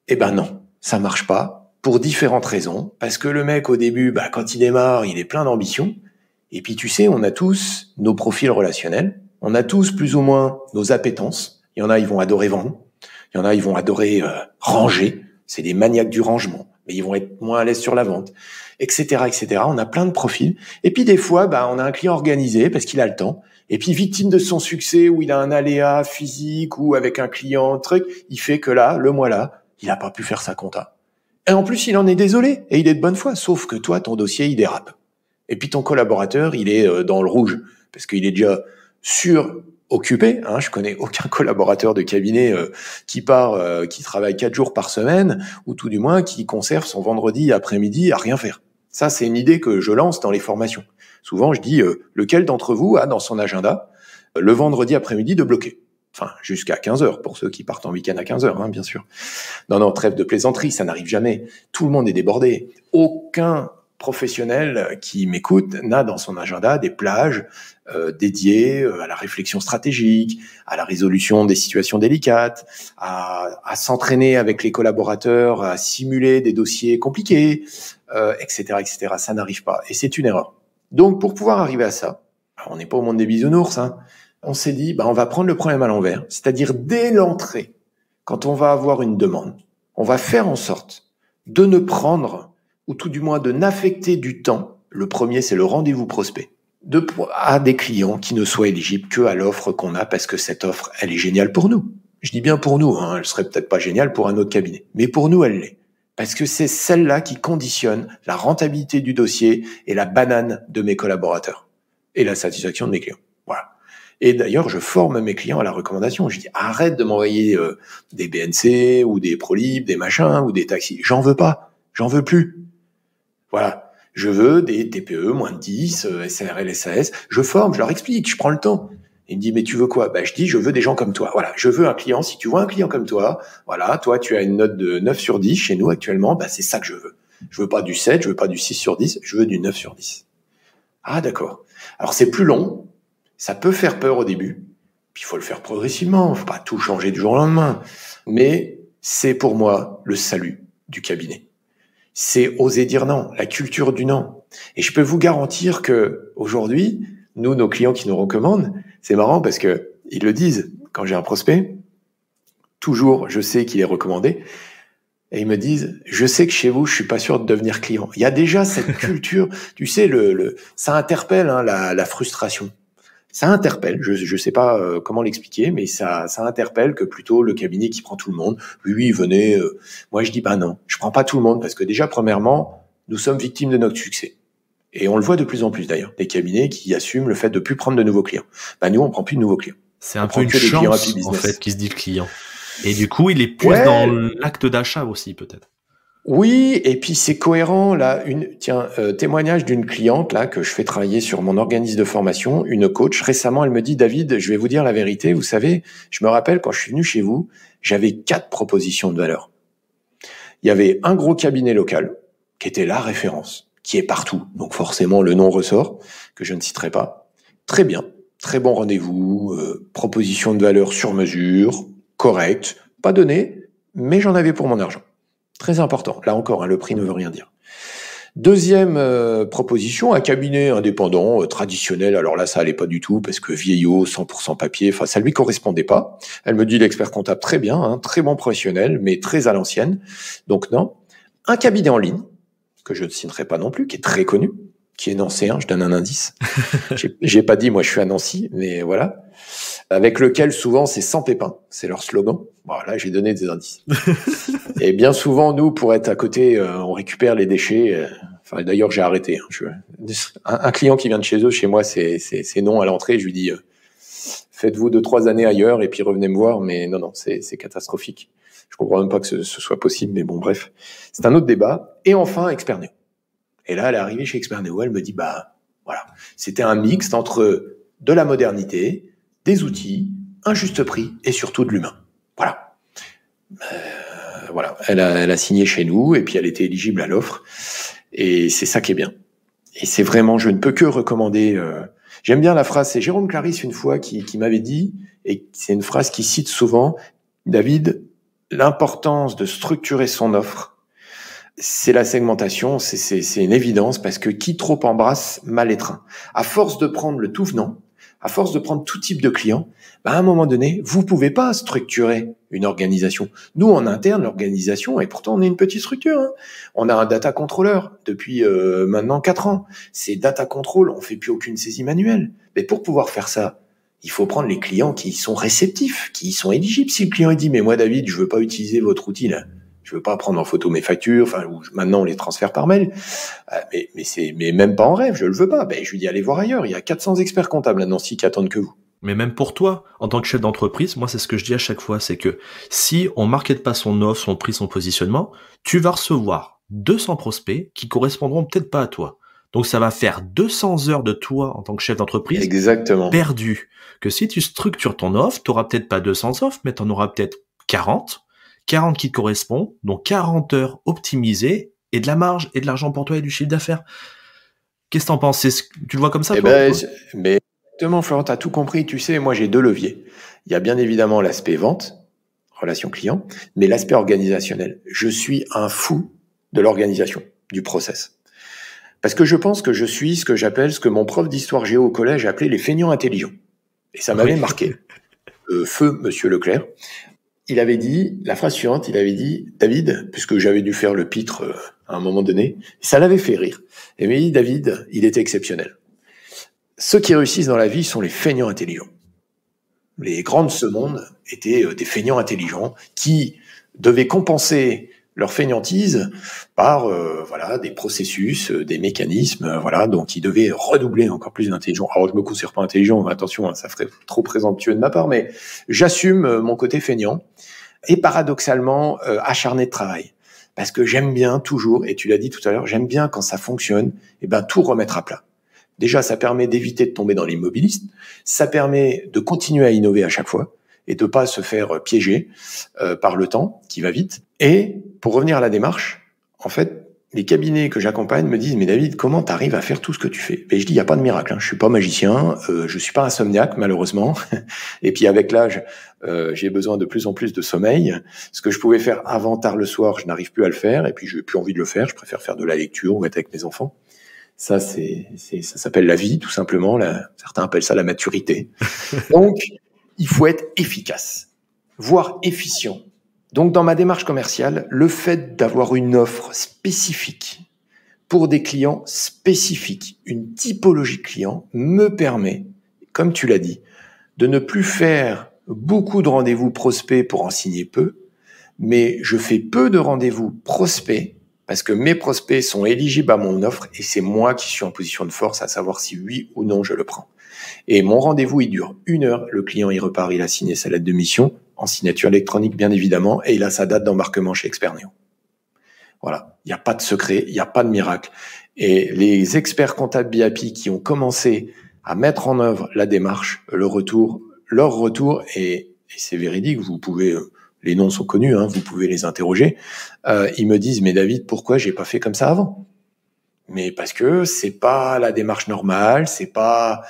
Speaker 2: Eh ben non, ça marche pas pour différentes raisons. Parce que le mec, au début, quand il démarre, il est plein d'ambition. Et puis tu sais, on a tous nos profils relationnels. On a tous plus ou moins nos appétences. Il y en a, ils vont adorer vendre. Il y en a, ils vont adorer ranger. C'est des maniaques du rangement. Mais ils vont être moins à l'aise sur la vente, etc., etc. On a plein de profils. Et puis des fois, on a un client organisé parce qu'il a le temps. Et puis victime de son succès, où il a un aléa physique ou avec un client, il fait que là, le mois là, il n'a pas pu faire sa compta. Et en plus, il en est désolé et il est de bonne foi. Sauf que toi, ton dossier, il dérape. Et puis ton collaborateur, il est dans le rouge parce qu'il est déjà occupé, hein, je connais aucun collaborateur de cabinet qui travaille 4 jours par semaine, ou tout du moins qui conserve son vendredi après-midi à rien faire. Ça, c'est une idée que je lance dans les formations. Souvent, je dis, lequel d'entre vous a dans son agenda le vendredi après-midi de bloquer? Enfin, jusqu'à 15h, pour ceux qui partent en week-end à 15h, hein, bien sûr. Non, trêve de plaisanterie, ça n'arrive jamais. Tout le monde est débordé. Aucun professionnel qui m'écoute n'a dans son agenda des plages dédiées à la réflexion stratégique, à la résolution des situations délicates, à s'entraîner avec les collaborateurs, à simuler des dossiers compliqués, etc., etc. Ça n'arrive pas et c'est une erreur. Donc pour pouvoir arriver à ça, on n'est pas au monde des bisounours, hein, on s'est dit on va prendre le problème à l'envers, c'est-à-dire dès l'entrée, quand on va avoir une demande, on va faire en sorte de ne prendre, ou tout du moins de n'affecter du temps, le premier c'est le rendez-vous prospect, à des clients qui ne soient éligibles que à l'offre qu'on a, parce que cette offre, elle est géniale pour nous. Je dis bien pour nous, hein, elle serait peut-être pas géniale pour un autre cabinet, mais pour nous, elle l'est. Parce que c'est celle-là qui conditionne la rentabilité du dossier et la banane de mes collaborateurs et la satisfaction de mes clients. Voilà. Et d'ailleurs, je forme mes clients à la recommandation. Je dis, arrête de m'envoyer des BNC ou des Prolib, des machins ou des taxis. J'en veux pas. J'en veux plus. Voilà. Je veux des TPE, moins de 10, SARL, SAS. Je forme, je leur explique, je prends le temps. Il me dit, mais tu veux quoi? Je dis, je veux des gens comme toi. Voilà. Je veux un client. Si tu vois un client comme toi, voilà, toi, tu as une note de 9 sur 10 chez nous actuellement. C'est ça que je veux. Je veux pas du 7, je veux pas du 6 sur 10, je veux du 9 sur 10. Ah, d'accord. Alors, c'est plus long. Ça peut faire peur au début. Puis, il faut le faire progressivement. Faut pas tout changer du jour au lendemain. Mais c'est pour moi le salut du cabinet. C'est oser dire non, la culture du non. Et je peux vous garantir que aujourd'hui, nous, nos clients qui nous recommandent, c'est marrant parce que ils le disent. Quand j'ai un prospect, toujours, je sais qu'il est recommandé. Et ils me disent, je sais que chez vous, je suis pas sûr de devenir client. Il y a déjà cette culture, tu sais, ça interpelle la frustration. Ça interpelle, je sais pas comment l'expliquer, mais ça interpelle que plutôt le cabinet qui prend tout le monde. Oui, venez. Moi, je dis non, je prends pas tout le monde parce que déjà, premièrement, nous sommes victimes de notre succès. Et on le voit de plus en plus d'ailleurs, des cabinets qui assument le fait de plus prendre de nouveaux clients. Nous, on prend plus de nouveaux clients.
Speaker 1: C'est un peu une chance, en fait, qui se dit le client. Et du coup, il est plus dans l'acte d'achat aussi, peut-être. Oui, et puis c'est cohérent. Là, témoignage d'une cliente là que je fais travailler sur mon organisme de formation, une coach. Récemment, elle me dit, David, je vais vous dire la vérité. Vous savez, je me rappelle quand je suis venu chez vous, j'avais 4 propositions de valeur. Il y avait un gros cabinet local qui était la référence, qui est partout. Donc forcément, le nom ressort, que je ne citerai pas. Très bien, très bon rendez-vous, proposition de valeur sur mesure, correcte, pas donnée, mais j'en avais pour mon argent. Très important. Là encore, le prix ne veut rien dire. Deuxième proposition, un cabinet indépendant, traditionnel. Alors là, ça allait pas du tout parce que vieillot, 100% papier, ça lui correspondait pas. Elle me dit l'expert comptable, très bien, très bon professionnel, mais très à l'ancienne. Donc non. Un cabinet en ligne, que je ne signerai pas non plus, qui est très connu, qui est nancéen, je donne un indice. J'ai pas dit, moi, je suis à Nancy, mais voilà.
Speaker 2: avec lequel souvent c'est sans pépin, c'est leur slogan. Bon, là, j'ai donné des indices. Et bien souvent, nous, pour être à côté, on récupère les déchets. Enfin, d'ailleurs, j'ai arrêté. Un client qui vient de chez eux, chez moi, c'est non à l'entrée. Je lui dis, faites-vous 2-3 années ailleurs et puis revenez me voir. Mais non, c'est catastrophique. Je comprends même pas que ce soit possible, mais bon, bref. C'est un autre débat. Et enfin, Expert-Néo. Et là, elle est arrivée chez Expert-Néo, elle me dit, voilà, c'était un mixte entre de la modernité, des outils, un juste prix et surtout de l'humain. Voilà. Voilà. Elle a signé chez nous et puis elle était éligible à l'offre. Et c'est ça qui est bien. Et c'est vraiment, je ne peux que recommander. J'aime bien la phrase, c'est Jérôme Clarisse une fois qui m'avait dit, et c'est une phrase qu'il cite souvent, David, l'importance de structurer son offre, c'est la segmentation, c'est une évidence, parce que qui trop embrasse, mal étreint. À force de prendre le tout venant, à force de prendre tout type de clients, à un moment donné, vous pouvez pas structurer une organisation. Nous, en interne, l'organisation, et pourtant on est une petite structure, hein. On a un data controller depuis maintenant 4 ans. C'est data control, on fait plus aucune saisie manuelle. Mais pour pouvoir faire ça, il faut prendre les clients qui sont réceptifs, qui sont éligibles. Si le client dit, mais moi David, je veux pas utiliser votre outil là, je veux pas prendre en photo mes factures, enfin maintenant on les transfère par mail, mais même pas en rêve, je le veux pas. Je lui dis allez voir ailleurs, il y a 400 experts comptables à Nancy qui attendent que vous.
Speaker 1: Mais même pour toi, en tant que chef d'entreprise, moi c'est ce que je dis à chaque fois, c'est que si on market pas son offre, son prix, son positionnement, tu vas recevoir 200 prospects qui correspondront peut-être pas à toi. Donc ça va faire 200 heures de toi en tant que chef d'entreprise
Speaker 2: Exactement.
Speaker 1: Perdu. Que si tu structures ton offre, tu n'auras peut-être pas 200 offres, mais tu en auras peut-être 40 qui te correspondent, donc 40 heures optimisées et de la marge et de l'argent pour toi et du chiffre d'affaires. Qu'est-ce que t'en penses? Tu le vois comme ça, toi?
Speaker 2: Mais exactement, Florent, t'as tout compris. Tu sais, moi, j'ai 2 leviers. Il y a bien évidemment l'aspect vente, relation client, mais l'aspect organisationnel. Je suis un fou de l'organisation, du process. Parce que je pense que je suis ce que mon prof d'histoire géo au collège appelait les feignants intelligents. Et ça m'avait marqué. Feu, monsieur Leclerc. Il avait dit, la phrase suivante, il avait dit, David, puisque j'avais dû faire le pitre à un moment donné, ça l'avait fait rire. Et il m'a dit, David, il était exceptionnel. Ceux qui réussissent dans la vie sont les feignants intelligents. Les grands de ce monde étaient des feignants intelligents qui devaient compenser leur feignantise par des processus, des mécanismes, donc ils devaient redoubler encore plus d'intelligence. Alors je me considère pas intelligent, attention, ça ferait trop présomptueux de ma part, mais j'assume mon côté feignant et paradoxalement acharné de travail. Parce que j'aime bien toujours, et tu l'as dit tout à l'heure, j'aime bien quand ça fonctionne, tout remettre à plat. Déjà, ça permet d'éviter de tomber dans l'immobilisme, ça permet de continuer à innover à chaque fois et de pas se faire piéger par le temps qui va vite. Et pour revenir à la démarche, en fait, les cabinets que j'accompagne me disent « Mais David, comment tu arrives à faire tout ce que tu fais ?» Et je dis « Il n'y a pas de miracle, je suis pas magicien, je suis pas insomniaque malheureusement. Et puis avec l'âge, j'ai besoin de plus en plus de sommeil. Ce que je pouvais faire avant tard le soir, je n'arrive plus à le faire. Et puis je n'ai plus envie de le faire, je préfère faire de la lecture ou être avec mes enfants. » Ça, ça s'appelle la vie, tout simplement. Certains appellent ça la maturité. Donc, il faut être efficace, voire efficient. Donc, dans ma démarche commerciale, le fait d'avoir une offre spécifique pour des clients spécifiques, une typologie client, me permet, comme tu l'as dit, de ne plus faire beaucoup de rendez-vous prospects pour en signer peu, mais je fais peu de rendez-vous prospects parce que mes prospects sont éligibles à mon offre et c'est moi qui suis en position de force à savoir si oui ou non je le prends. Et mon rendez-vous, il dure 1 heure. Le client, il repart, il a signé sa lettre de mission, en signature électronique, bien évidemment, et il a sa date d'embarquement chez Expert-Néo. Voilà. Il n'y a pas de secret, il n'y a pas de miracle. Et les experts comptables BIP qui ont commencé à mettre en œuvre la démarche, leur retour, et c'est véridique, vous pouvez, les noms sont connus, vous pouvez les interroger, ils me disent, mais David, pourquoi j'ai pas fait comme ça avant? Mais parce que c'est pas la démarche normale, c'est pas...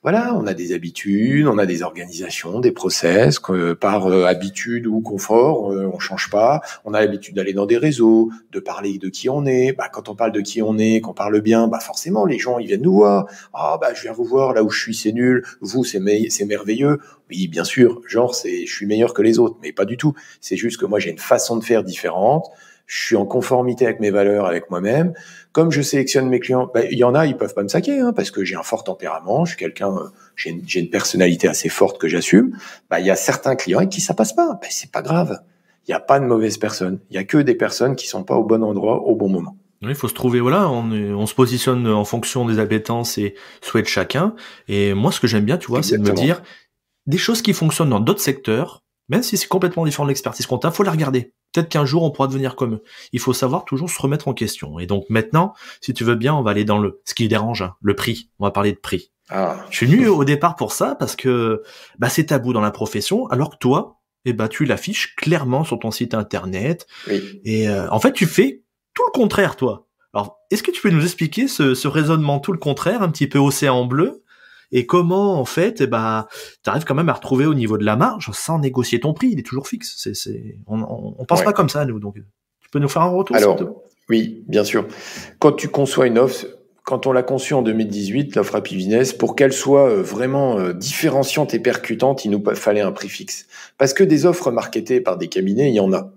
Speaker 2: Voilà, on a des habitudes, on a des organisations, des process, que par habitude ou confort, on change pas. On a l'habitude d'aller dans des réseaux, de parler de qui on est. Quand on parle de qui on est, qu'on parle bien, forcément, les gens, ils viennent nous voir. Je viens vous voir, là où je suis, c'est nul. Vous, c'est merveilleux. Oui, bien sûr, je suis meilleur que les autres, mais pas du tout. C'est juste que moi, j'ai une façon de faire différente. je suis en conformité avec mes valeurs, avec moi-même. Comme je sélectionne mes clients, il y en a, ils peuvent pas me saquer, parce que j'ai un fort tempérament, je suis quelqu'un, j'ai une personnalité assez forte que j'assume. Il y a certains clients avec qui ça passe pas. C'est pas grave. Il y a pas de mauvaises personnes. Il y a que des personnes qui sont pas au bon endroit au bon moment.
Speaker 1: Oui, il faut se trouver, voilà, on se positionne en fonction des appétences et souhaits de chacun. Et moi, ce que j'aime bien, tu vois, c'est de me dire des choses qui fonctionnent dans d'autres secteurs, même si c'est complètement différent de l'expertise comptable, faut les regarder. Peut-être qu'un jour, on pourra devenir comme eux. Il faut savoir toujours se remettre en question. Et donc maintenant, si tu veux bien, on va aller dans ce qui dérange, le prix. On va parler de prix. Je suis venu au départ pour ça parce que c'est tabou dans la profession, alors que toi, tu l'affiches clairement sur ton site internet.
Speaker 2: Oui.
Speaker 1: Et en fait, tu fais tout le contraire, toi. Alors, est-ce que tu peux nous expliquer ce raisonnement tout le contraire, un petit peu océan bleu, et comment, en fait, tu arrives quand même à retrouver au niveau de la marge sans négocier ton prix, il est toujours fixe. On pense pas comme ça, nous. Donc, tu peux nous faire un retour?
Speaker 2: Alors, oui, bien sûr. Quand tu conçois une offre, quand on l'a conçue en 2018, l'offre Happy Business, pour qu'elle soit vraiment différenciante et percutante, il nous fallait un prix fixe. Parce que des offres marketées par des cabinets, il y en a.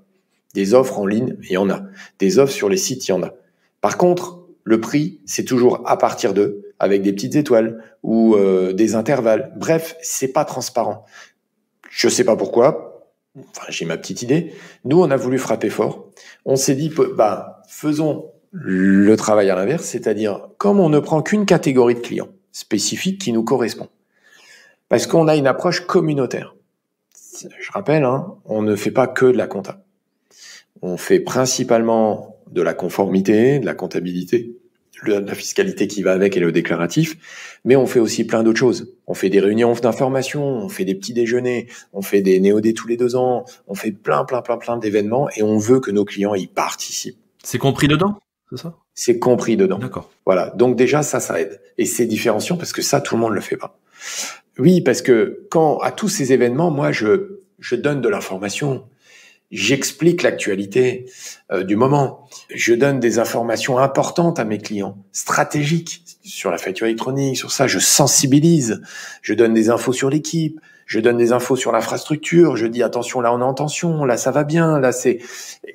Speaker 2: Des offres en ligne, il y en a. Des offres sur les sites, il y en a. Par contre, le prix, c'est toujours à partir d'eux, avec des petites étoiles ou des intervalles. Bref, c'est pas transparent. Je sais pas pourquoi. Enfin, j'ai ma petite idée. Nous, on a voulu frapper fort. On s'est dit, faisons le travail à l'inverse, c'est-à-dire, comme on ne prend qu'une catégorie de clients spécifique qui nous correspond, parce qu'on a une approche communautaire. Je rappelle, on ne fait pas que de la compta. On fait principalement de la conformité, de la comptabilité, de la fiscalité qui va avec et le déclaratif, mais on fait aussi plein d'autres choses. On fait des réunions d'information, on fait des petits déjeuners, on fait des néodés tous les 2 ans, on fait plein d'événements et on veut que nos clients y participent.
Speaker 1: C'est compris dedans, c'est ça?
Speaker 2: C'est compris dedans.
Speaker 1: D'accord.
Speaker 2: Voilà. Donc déjà, ça aide. Et c'est différenciant parce que ça, tout le monde le fait pas. Oui, parce que à tous ces événements, moi, je donne de l'information. J'explique l'actualité du moment. Je donne des informations importantes à mes clients, stratégiques, sur la facture électronique, sur ça. Je sensibilise. Je donne des infos sur l'équipe. Je donne des infos sur l'infrastructure. Je dis attention, là on est en tension, là ça va bien, là c'est.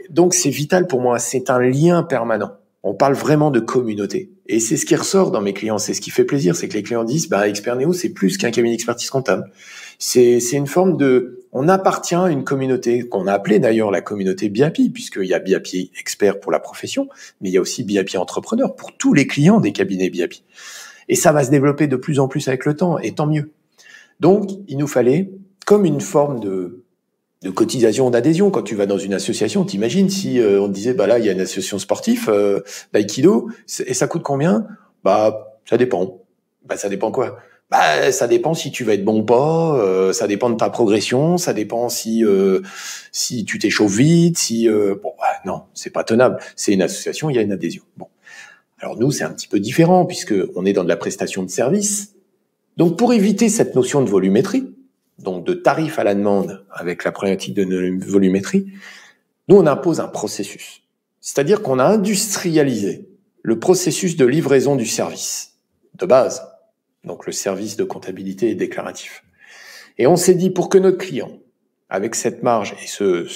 Speaker 2: Donc c'est vital pour moi. C'est un lien permanent. On parle vraiment de communauté. Et c'est ce qui ressort dans mes clients. C'est ce qui fait plaisir. C'est que les clients disent, Expert-Néo, c'est plus qu'un cabinet d'expertise comptable. C'est une forme on appartient à une communauté qu'on a appelée d'ailleurs la communauté BIAPI, puisqu'il y a BIAPI expert pour la profession, mais il y a aussi BIAPI entrepreneur pour tous les clients des cabinets BIAPI. Et ça va se développer de plus en plus avec le temps, et tant mieux. Donc, il nous fallait, comme une forme de cotisation d'adhésion. Quand tu vas dans une association, t'imagines si on te disait, là, il y a une association sportive d'aïkido, et ça coûte combien? Ça dépend. Ça dépend quoi? Ça dépend si tu vas être bon ou pas, ça dépend de ta progression, ça dépend si tu t'échauffes vite, non, c'est pas tenable. C'est une association, il y a une adhésion. Bon. Alors nous, c'est un petit peu différent puisque on est dans de la prestation de service. Donc pour éviter cette notion de volumétrie, donc de tarif à la demande avec la problématique de volumétrie, nous on impose un processus. C'est-à-dire qu'on a industrialisé le processus de livraison du service de base. Donc le service de comptabilité et déclaratif. Et on s'est dit, pour que notre client, avec cette marge et ce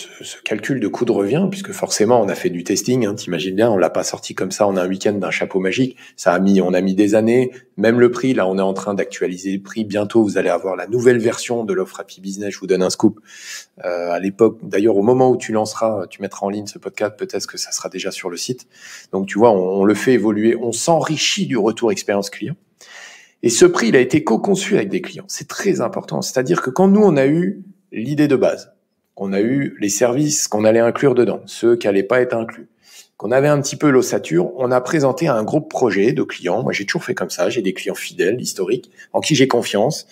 Speaker 2: calcul de coût de revient, puisque forcément on a fait du testing, t'imagines bien, on l'a pas sorti comme ça en un week-end d'un chapeau magique, on a mis des années, même le prix, là on est en train d'actualiser le prix, bientôt vous allez avoir la nouvelle version de l'offre Happy Business, je vous donne un scoop. À l'époque, d'ailleurs au moment où tu mettras en ligne ce podcast, peut-être que ça sera déjà sur le site. Donc tu vois, on le fait évoluer, on s'enrichit du retour expérience client. Et ce prix, il a été co-conçu avec des clients. C'est très important. C'est-à-dire que quand nous, on a eu l'idée de base, qu'on a eu les services qu'on allait inclure dedans, ceux qui n'allaient pas être inclus, qu'on avait un petit peu l'ossature, on a présenté un groupe projet de clients. Moi, j'ai toujours fait comme ça. J'ai des clients fidèles, historiques, en qui j'ai confiance,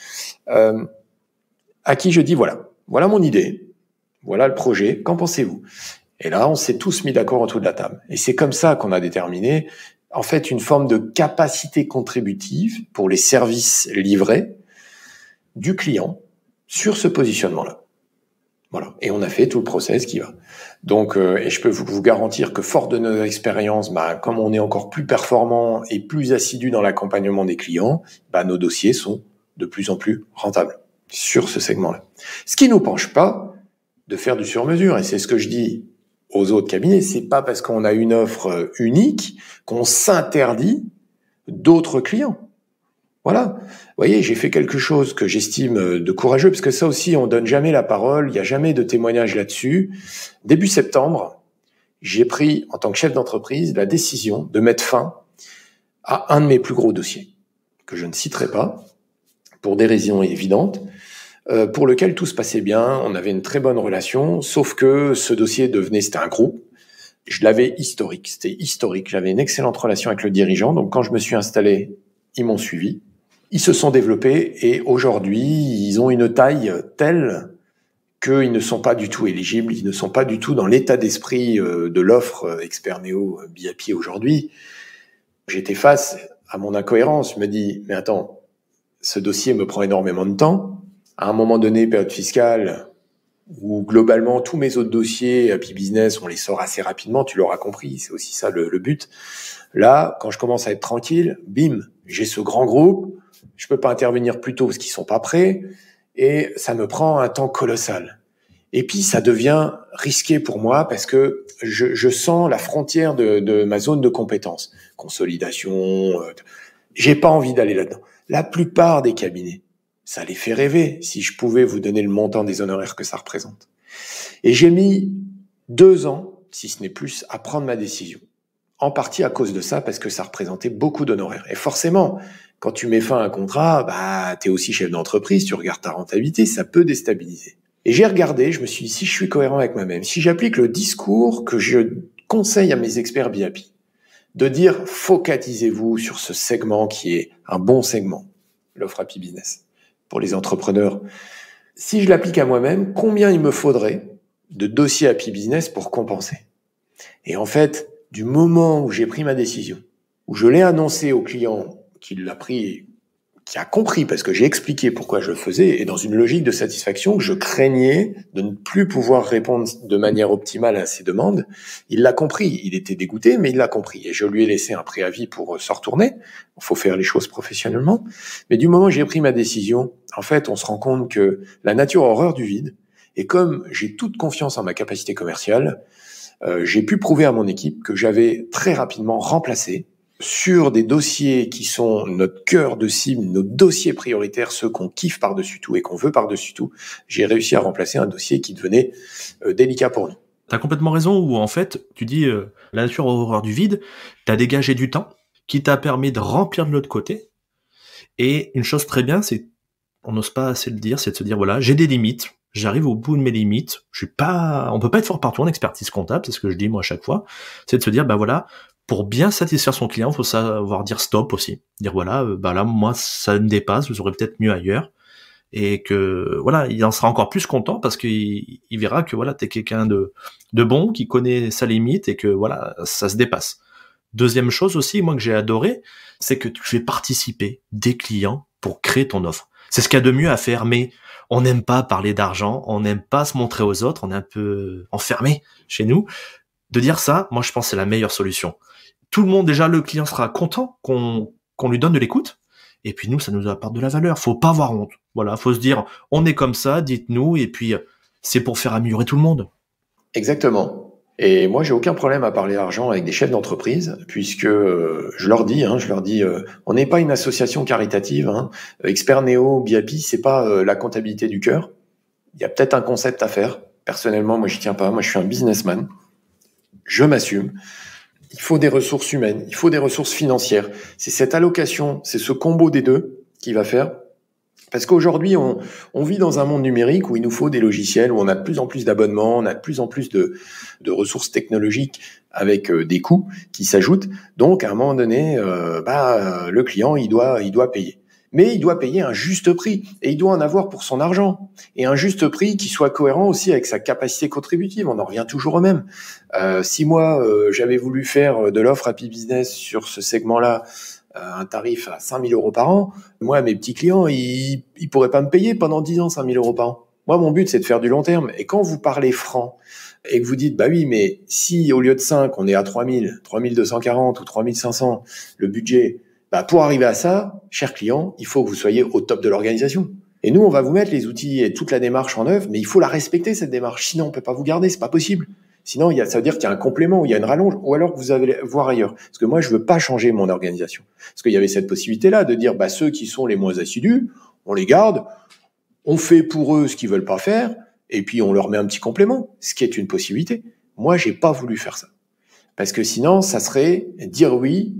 Speaker 2: à qui je dis, voilà mon idée, voilà le projet, qu'en pensez-vous? Et là, on s'est tous mis d'accord autour de la table. Et c'est comme ça qu'on a déterminé en fait une forme de capacité contributive pour les services livrés du client sur ce positionnement-là. Voilà. Et on a fait tout le process qui va. Donc, et je peux vous garantir que fort de nos expériences, comme on est encore plus performant et plus assidu dans l'accompagnement des clients, nos dossiers sont de plus en plus rentables sur ce segment-là. Ce qui nous penche pas de faire du sur-mesure. Et c'est ce que je dis aux autres cabinets. C'est pas parce qu'on a une offre unique qu'on s'interdit d'autres clients. Voilà. Vous voyez, j'ai fait quelque chose que j'estime de courageux, parce que ça aussi, on donne jamais la parole, il n'y a jamais de témoignage là-dessus. Début septembre, j'ai pris, en tant que chef d'entreprise, la décision de mettre fin à un de mes plus gros dossiers, que je ne citerai pas, pour des raisons évidentes, pour lequel tout se passait bien, on avait une très bonne relation, sauf que ce dossier c'était un groupe, je l'avais c'était historique, j'avais une excellente relation avec le dirigeant, donc quand je me suis installé, ils m'ont suivi, ils se sont développés, et aujourd'hui, ils ont une taille telle qu'ils ne sont pas du tout éligibles, ils ne sont pas du tout dans l'état d'esprit de l'offre Expert-Néo BIP aujourd'hui. J'étais face à mon incohérence, je me dis, mais attends, ce dossier me prend énormément de temps. À un moment donné, période fiscale, où globalement tous mes autres dossiers, Happy Business, on les sort assez rapidement, tu l'auras compris, c'est aussi ça le but. Là, quand je commence à être tranquille, bim, j'ai ce grand groupe, je peux pas intervenir plus tôt parce qu'ils sont pas prêts, et ça me prend un temps colossal. Et puis ça devient risqué pour moi parce que je sens la frontière de ma zone de compétence. Consolidation, j'ai pas envie d'aller là-dedans. La plupart des cabinets, ça les fait rêver si je pouvais vous donner le montant des honoraires que ça représente. Et j'ai mis 2 ans, si ce n'est plus, à prendre ma décision. En partie à cause de ça, parce que ça représentait beaucoup d'honoraires. Et forcément, quand tu mets fin à un contrat, t'es aussi chef d'entreprise, tu regardes ta rentabilité, ça peut déstabiliser. Et j'ai regardé, je me suis dit, si je suis cohérent avec moi-même, si j'applique le discours que je conseille à mes experts BIP, de dire, focalisez-vous sur ce segment qui est un bon segment, l'offre Happy Business, pour les entrepreneurs. Si je l'applique à moi-même, combien il me faudrait de dossiers Happy Business pour compenser? Et en fait, du moment où j'ai pris ma décision, où je l'ai annoncé au client, qui l'a pris, qui a compris, parce que j'ai expliqué pourquoi je le faisais, et dans une logique de satisfaction que je craignais de ne plus pouvoir répondre de manière optimale à ses demandes, il l'a compris. Il était dégoûté, mais il l'a compris. Et je lui ai laissé un préavis pour se retourner. Il faut faire les choses professionnellement. Mais du moment où j'ai pris ma décision, en fait, on se rend compte que la nature a horreur du vide. Et comme j'ai toute confiance en ma capacité commerciale, j'ai pu prouver à mon équipe que j'avais très rapidement remplacé sur des dossiers qui sont notre cœur de cible, nos dossiers prioritaires, ceux qu'on kiffe par-dessus tout et qu'on veut par-dessus tout. J'ai réussi à remplacer un dossier qui devenait délicat pour nous.
Speaker 1: T'as complètement raison, où en fait, tu dis la nature a horreur du vide, t'as dégagé du temps qui t'a permis de remplir de l'autre côté. Et une chose très bien, c'est, on n'ose pas assez le dire, c'est de se dire, voilà, j'ai des limites, j'arrive au bout de mes limites, on peut pas être fort partout en expertise comptable, c'est ce que je dis moi à chaque fois, c'est de se dire, voilà, pour bien satisfaire son client, il faut savoir dire stop aussi. Dire voilà, là, moi, ça me dépasse, vous aurez peut-être mieux ailleurs. Et que, voilà, il en sera encore plus content parce qu'il verra que, voilà, t'es quelqu'un de bon, qui connaît sa limite et que, voilà, ça se dépasse. Deuxième chose aussi, moi, que j'ai adoré, c'est que tu fais participer des clients pour créer ton offre. C'est ce qu'il y a de mieux à faire, mais on n'aime pas parler d'argent, on n'aime pas se montrer aux autres, on est un peu enfermé chez nous. De dire ça, moi, je pense que c'est la meilleure solution. Tout le monde, déjà, le client sera content qu'on lui donne de l'écoute. Et puis nous, ça nous apporte de la valeur. Faut pas avoir honte. Voilà, faut se dire, on est comme ça, dites-nous. Et puis, c'est pour faire améliorer tout le monde.
Speaker 2: Exactement. Et moi, j'ai aucun problème à parler argent avec des chefs d'entreprise, puisque je leur dis, on n'est pas une association caritative. Expert-Néo, BIP, c'est pas la comptabilité du cœur. Il y a peut-être un concept à faire. Personnellement, moi, j'y tiens pas. Moi, je suis un businessman. Je m'assume. Il faut des ressources humaines, il faut des ressources financières. C'est cette allocation, c'est ce combo des deux qui va faire. Parce qu'aujourd'hui, on vit dans un monde numérique où il nous faut des logiciels, où on a de plus en plus d'abonnements, on a de plus en plus de ressources technologiques avec des coûts qui s'ajoutent. Donc, à un moment donné, le client, il doit payer. Mais il doit payer un juste prix et il doit en avoir pour son argent. Et un juste prix qui soit cohérent aussi avec sa capacité contributive. On en revient toujours au même. Si moi, j'avais voulu faire de l'offre Happy Business sur ce segment-là, un tarif à 5 000 euros par an, moi, mes petits clients, ils pourraient pas me payer pendant 10 ans 5 000 euros par an. Moi, mon but, c'est de faire du long terme. Et quand vous parlez franc et que vous dites, oui, mais si au lieu de 5, on est à 3 000, 3 240 ou 3 500, le budget, pour arriver à ça, cher client, il faut que vous soyez au top de l'organisation. Et nous, on va vous mettre les outils et toute la démarche en œuvre, mais il faut la respecter, cette démarche. Sinon, on peut pas vous garder, c'est pas possible. Sinon, ça veut dire qu'il y a un complément, il y a une rallonge, ou alors que vous allez voir ailleurs. Parce que moi, je veux pas changer mon organisation. Parce qu'il y avait cette possibilité-là de dire, ceux qui sont les moins assidus, on les garde, on fait pour eux ce qu'ils veulent pas faire, et puis on leur met un petit complément, ce qui est une possibilité. Moi, j'ai pas voulu faire ça. Parce que sinon, ça serait dire oui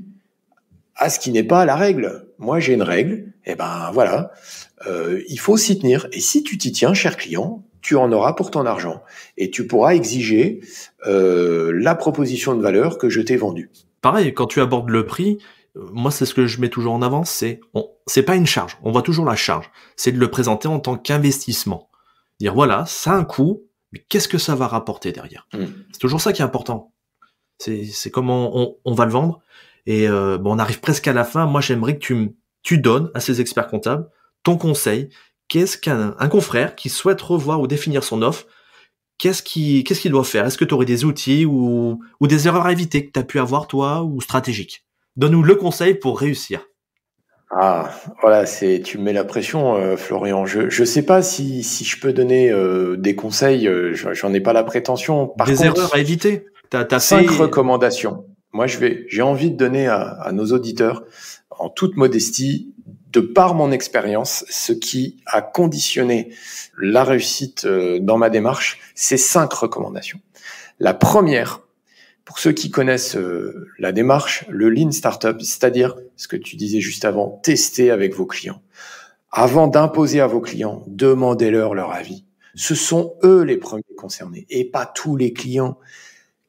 Speaker 2: à ce qui n'est pas la règle. Moi, j'ai une règle, et voilà, il faut s'y tenir. Et si tu t'y tiens, cher client, tu en auras pour ton argent. Et tu pourras exiger la proposition de valeur que je t'ai vendue.
Speaker 1: Pareil, quand tu abordes le prix, moi, c'est ce que je mets toujours en avant, c'est pas une charge. On voit toujours la charge. C'est de le présenter en tant qu'investissement. Dire, voilà, ça a un coût, mais qu'est-ce que ça va rapporter derrière? C'est toujours ça qui est important. C'est comment on va le vendre. Et on arrive presque à la fin. Moi, j'aimerais que tu donnes à ces experts comptables ton conseil. Qu'est-ce qu'un confrère qui souhaite revoir ou définir son offre, qu'est-ce qu'il doit faire? Est-ce que tu aurais des outils ou des erreurs à éviter que tu as pu avoir, toi, ou stratégiques? Donne-nous le conseil pour réussir.
Speaker 2: Ah, voilà, tu me mets la pression, Florian. Je sais pas si je peux donner des conseils. J'en ai pas la prétention. Par contre,
Speaker 1: erreurs à éviter. T'as
Speaker 2: 5 recommandations. Moi, j'ai envie de donner à nos auditeurs, en toute modestie, de par mon expérience, ce qui a conditionné la réussite dans ma démarche, c'est 5 recommandations. La première, pour ceux qui connaissent la démarche, le Lean Startup, c'est-à-dire ce que tu disais juste avant, tester avec vos clients. Avant d'imposer à vos clients, demandez-leur leur avis. Ce sont eux les premiers concernés et pas tous les clients.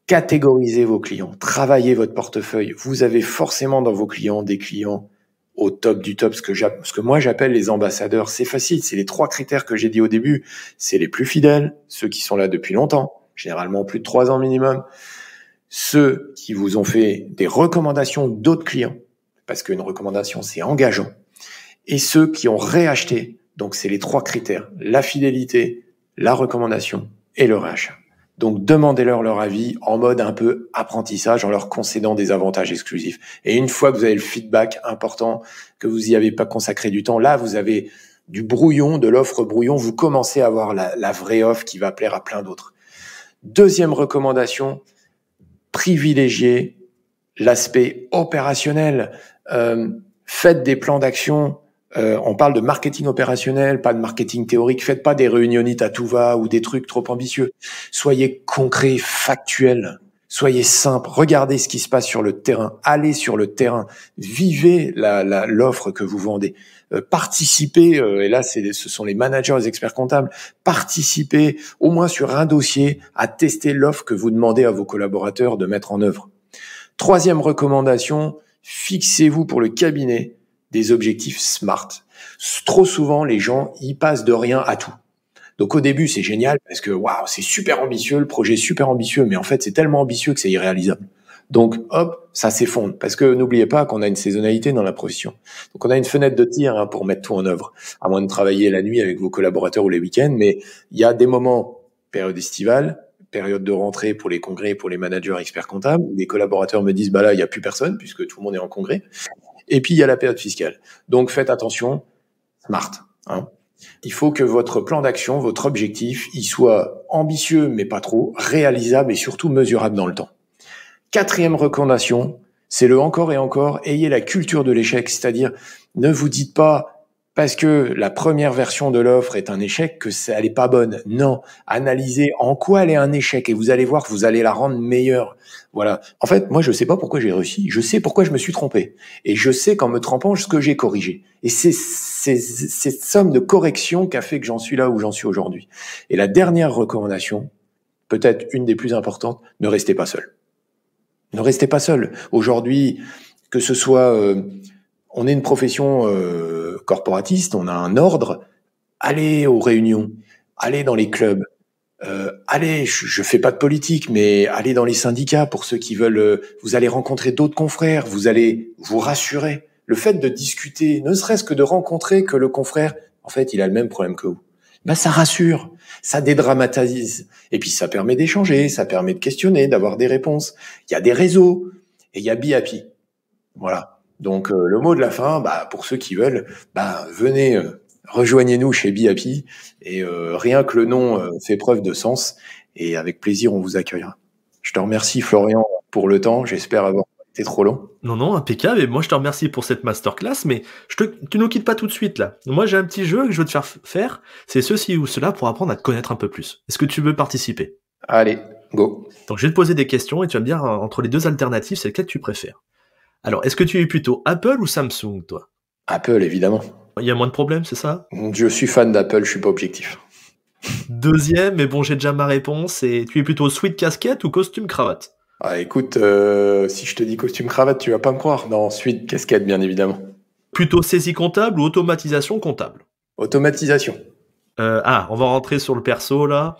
Speaker 2: Catégorisez vos clients, travaillez votre portefeuille. Vous avez forcément dans vos clients des clients au top du top, ce que moi j'appelle les ambassadeurs. C'est facile, c'est les 3 critères que j'ai dit au début. C'est les plus fidèles, ceux qui sont là depuis longtemps, généralement plus de 3 ans minimum. Ceux qui vous ont fait des recommandations d'autres clients, parce qu'une recommandation, c'est engageant. Et ceux qui ont réacheté, donc c'est les 3 critères, la fidélité, la recommandation et le réachat. Donc demandez-leur leur avis en mode un peu apprentissage, en leur concédant des avantages exclusifs. Et une fois que vous avez le feedback important, que vous y avez pas consacré du temps, là vous avez du brouillon, de l'offre brouillon, vous commencez à avoir la vraie offre qui va plaire à plein d'autres. Deuxième recommandation, privilégiez l'aspect opérationnel. Faites des plans d'action. On parle de marketing opérationnel, pas de marketing théorique. Faites pas des réunionites à tout va ou des trucs trop ambitieux. Soyez concret, factuel. Soyez simple. Regardez ce qui se passe sur le terrain. Allez sur le terrain. Vivez l'offre que vous vendez. Participez, et là ce sont les managers, les experts comptables, participez au moins sur un dossier à tester l'offre que vous demandez à vos collaborateurs de mettre en œuvre. Troisième recommandation, fixez-vous pour le cabinet des objectifs SMART. Trop souvent, les gens y passent de rien à tout. Donc au début, c'est génial parce que waouh, c'est super ambitieux, le projet est super ambitieux, mais en fait, c'est tellement ambitieux que c'est irréalisable. Donc hop, ça s'effondre parce que n'oubliez pas qu'on a une saisonnalité dans la profession. Donc on a une fenêtre de tir pour mettre tout en œuvre, à moins de travailler la nuit avec vos collaborateurs ou les week-ends, mais il y a des moments, période estivale, période de rentrée pour les congrès, pour les managers experts comptables, où les collaborateurs me disent là, il y a plus personne puisque tout le monde est en congrès. Et puis il y a la période fiscale. Donc faites attention, SMART. Il faut que votre plan d'action, votre objectif, il soit ambitieux mais pas trop, réalisable et surtout mesurable dans le temps. Quatrième recommandation, c'est le encore et encore, ayez la culture de l'échec, c'est-à-dire ne vous dites pas parce que la première version de l'offre est un échec que elle est pas bonne. Non, analysez en quoi elle est un échec et vous allez voir que vous allez la rendre meilleure. Voilà. En fait, moi je sais pas pourquoi j'ai réussi, je sais pourquoi je me suis trompé et je sais qu'en me trompant ce que j'ai corrigé. Et c'est cette somme de correction qui a fait que j'en suis là où j'en suis aujourd'hui. Et la dernière recommandation, peut-être une des plus importantes, ne restez pas seul. Ne restez pas seul. Aujourd'hui, que ce soit, on est une profession corporatiste, on a un ordre. Allez aux réunions, allez dans les clubs, allez. Je fais pas de politique, mais allez dans les syndicats pour ceux qui veulent. Vous allez rencontrer d'autres confrères, vous allez vous rassurer. Le fait de discuter, ne serait-ce que de rencontrer que le confrère, en fait, il a le même problème que vous. Ça rassure, ça dédramatise. Et puis, ça permet d'échanger, ça permet de questionner, d'avoir des réponses. Il y a des réseaux et il y a Be Happy. Voilà. Donc, le mot de la fin, pour ceux qui veulent, venez, rejoignez-nous chez Be Happy. Et rien que le nom fait preuve de sens. Et avec plaisir, on vous accueillera. Je te remercie Florian pour le temps, j'espère avoir été trop long.
Speaker 1: Non, impeccable. Et moi, je te remercie pour cette masterclass, mais tu nous quittes pas tout de suite, là. Moi, j'ai un petit jeu que je veux te faire faire. C'est ceci ou cela pour apprendre à te connaître un peu plus. Est-ce que tu veux participer?
Speaker 2: Allez, go.
Speaker 1: Donc, je vais te poser des questions et tu vas me dire, entre les deux alternatives, c'est lequel tu préfères. Alors, est-ce que tu es plutôt Apple ou Samsung, toi?
Speaker 2: Apple, évidemment.
Speaker 1: Il y a moins de problèmes, c'est ça?
Speaker 2: Je suis fan d'Apple, je suis pas objectif.
Speaker 1: Deuxième, mais bon, j'ai déjà ma réponse, et tu es plutôt sweat casquette ou costume cravate?
Speaker 2: Ah, écoute, si je te dis costume cravate, tu vas pas me croire. Non, ensuite, casquette, bien évidemment.
Speaker 1: Plutôt saisie comptable ou automatisation comptable?
Speaker 2: Automatisation.
Speaker 1: On va rentrer sur le perso, là.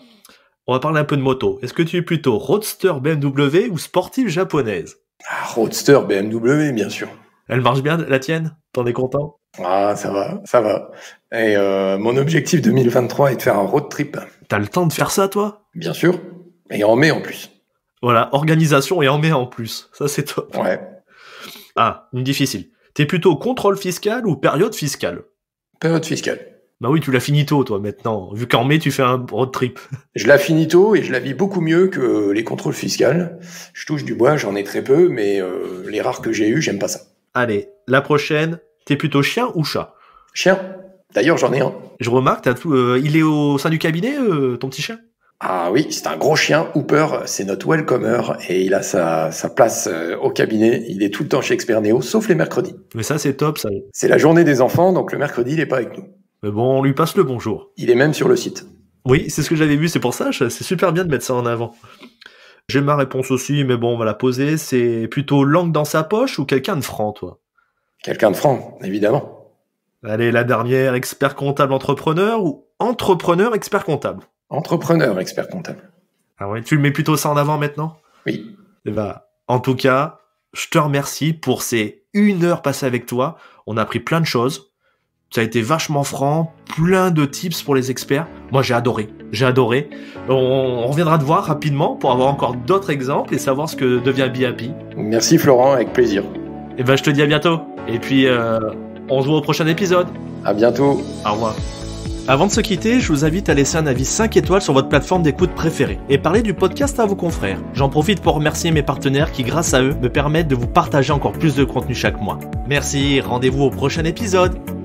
Speaker 1: On va parler un peu de moto. Est-ce que tu es plutôt roadster BMW ou sportive japonaise?
Speaker 2: Ah, roadster BMW, bien sûr.
Speaker 1: Elle marche bien, la tienne? T'en es content?
Speaker 2: Ah, ça va. Et mon objectif 2023 est de faire un road trip.
Speaker 1: T'as le temps de faire ça, toi?
Speaker 2: Bien sûr. Et en mai, en plus.
Speaker 1: Voilà, organisation et en mai en plus. Ça, c'est top.
Speaker 2: Ouais.
Speaker 1: Ah, une difficile. T'es plutôt contrôle fiscal ou période fiscale?
Speaker 2: Période fiscale.
Speaker 1: Bah oui, tu l'as fini tôt, toi, maintenant. Vu qu'en mai, tu fais un road trip.
Speaker 2: Je la finis tôt et je la vis beaucoup mieux que les contrôles fiscaux. Je touche du bois, j'en ai très peu, mais les rares que j'ai eus, j'aime pas ça.
Speaker 1: Allez, la prochaine. T'es plutôt chien ou chat?
Speaker 2: Chien. D'ailleurs, j'en ai un.
Speaker 1: Je remarque, il est au sein du cabinet, ton petit chien?
Speaker 2: Ah oui, c'est un gros chien, Hooper, c'est notre welcomer, et il a sa place au cabinet. Il est tout le temps chez Expert Néo, sauf les mercredis.
Speaker 1: Mais ça, c'est top, ça.
Speaker 2: C'est la journée des enfants, donc le mercredi, il est pas avec nous.
Speaker 1: Mais bon, on lui passe le bonjour.
Speaker 2: Il est même sur le site.
Speaker 1: Oui, c'est ce que j'avais vu, c'est pour ça, c'est super bien de mettre ça en avant. J'ai ma réponse aussi, mais bon, on va la poser. C'est plutôt langue dans sa poche ou quelqu'un de franc, toi?
Speaker 2: Quelqu'un de franc, évidemment.
Speaker 1: Allez, la dernière, expert comptable entrepreneur ou entrepreneur expert comptable?
Speaker 2: Entrepreneur, expert comptable.
Speaker 1: Ah ouais, tu le mets plutôt ça en avant maintenant?
Speaker 2: Oui.
Speaker 1: Eh ben, en tout cas, je te remercie pour ces 1 heure passée avec toi. On a appris plein de choses. Ça a été vachement franc, plein de tips pour les experts. Moi, j'ai adoré. On reviendra te voir rapidement pour avoir encore d'autres exemples et savoir ce que devient BeHappy.
Speaker 2: Merci Florent, avec plaisir.
Speaker 1: Et ben, je te dis à bientôt. Et puis, on se voit au prochain épisode.
Speaker 2: À bientôt.
Speaker 1: Au revoir. Avant de se quitter, je vous invite à laisser un avis 5 étoiles sur votre plateforme d'écoute préférée et parler du podcast à vos confrères. J'en profite pour remercier mes partenaires qui, grâce à eux, me permettent de vous partager encore plus de contenu chaque mois. Merci, rendez-vous au prochain épisode.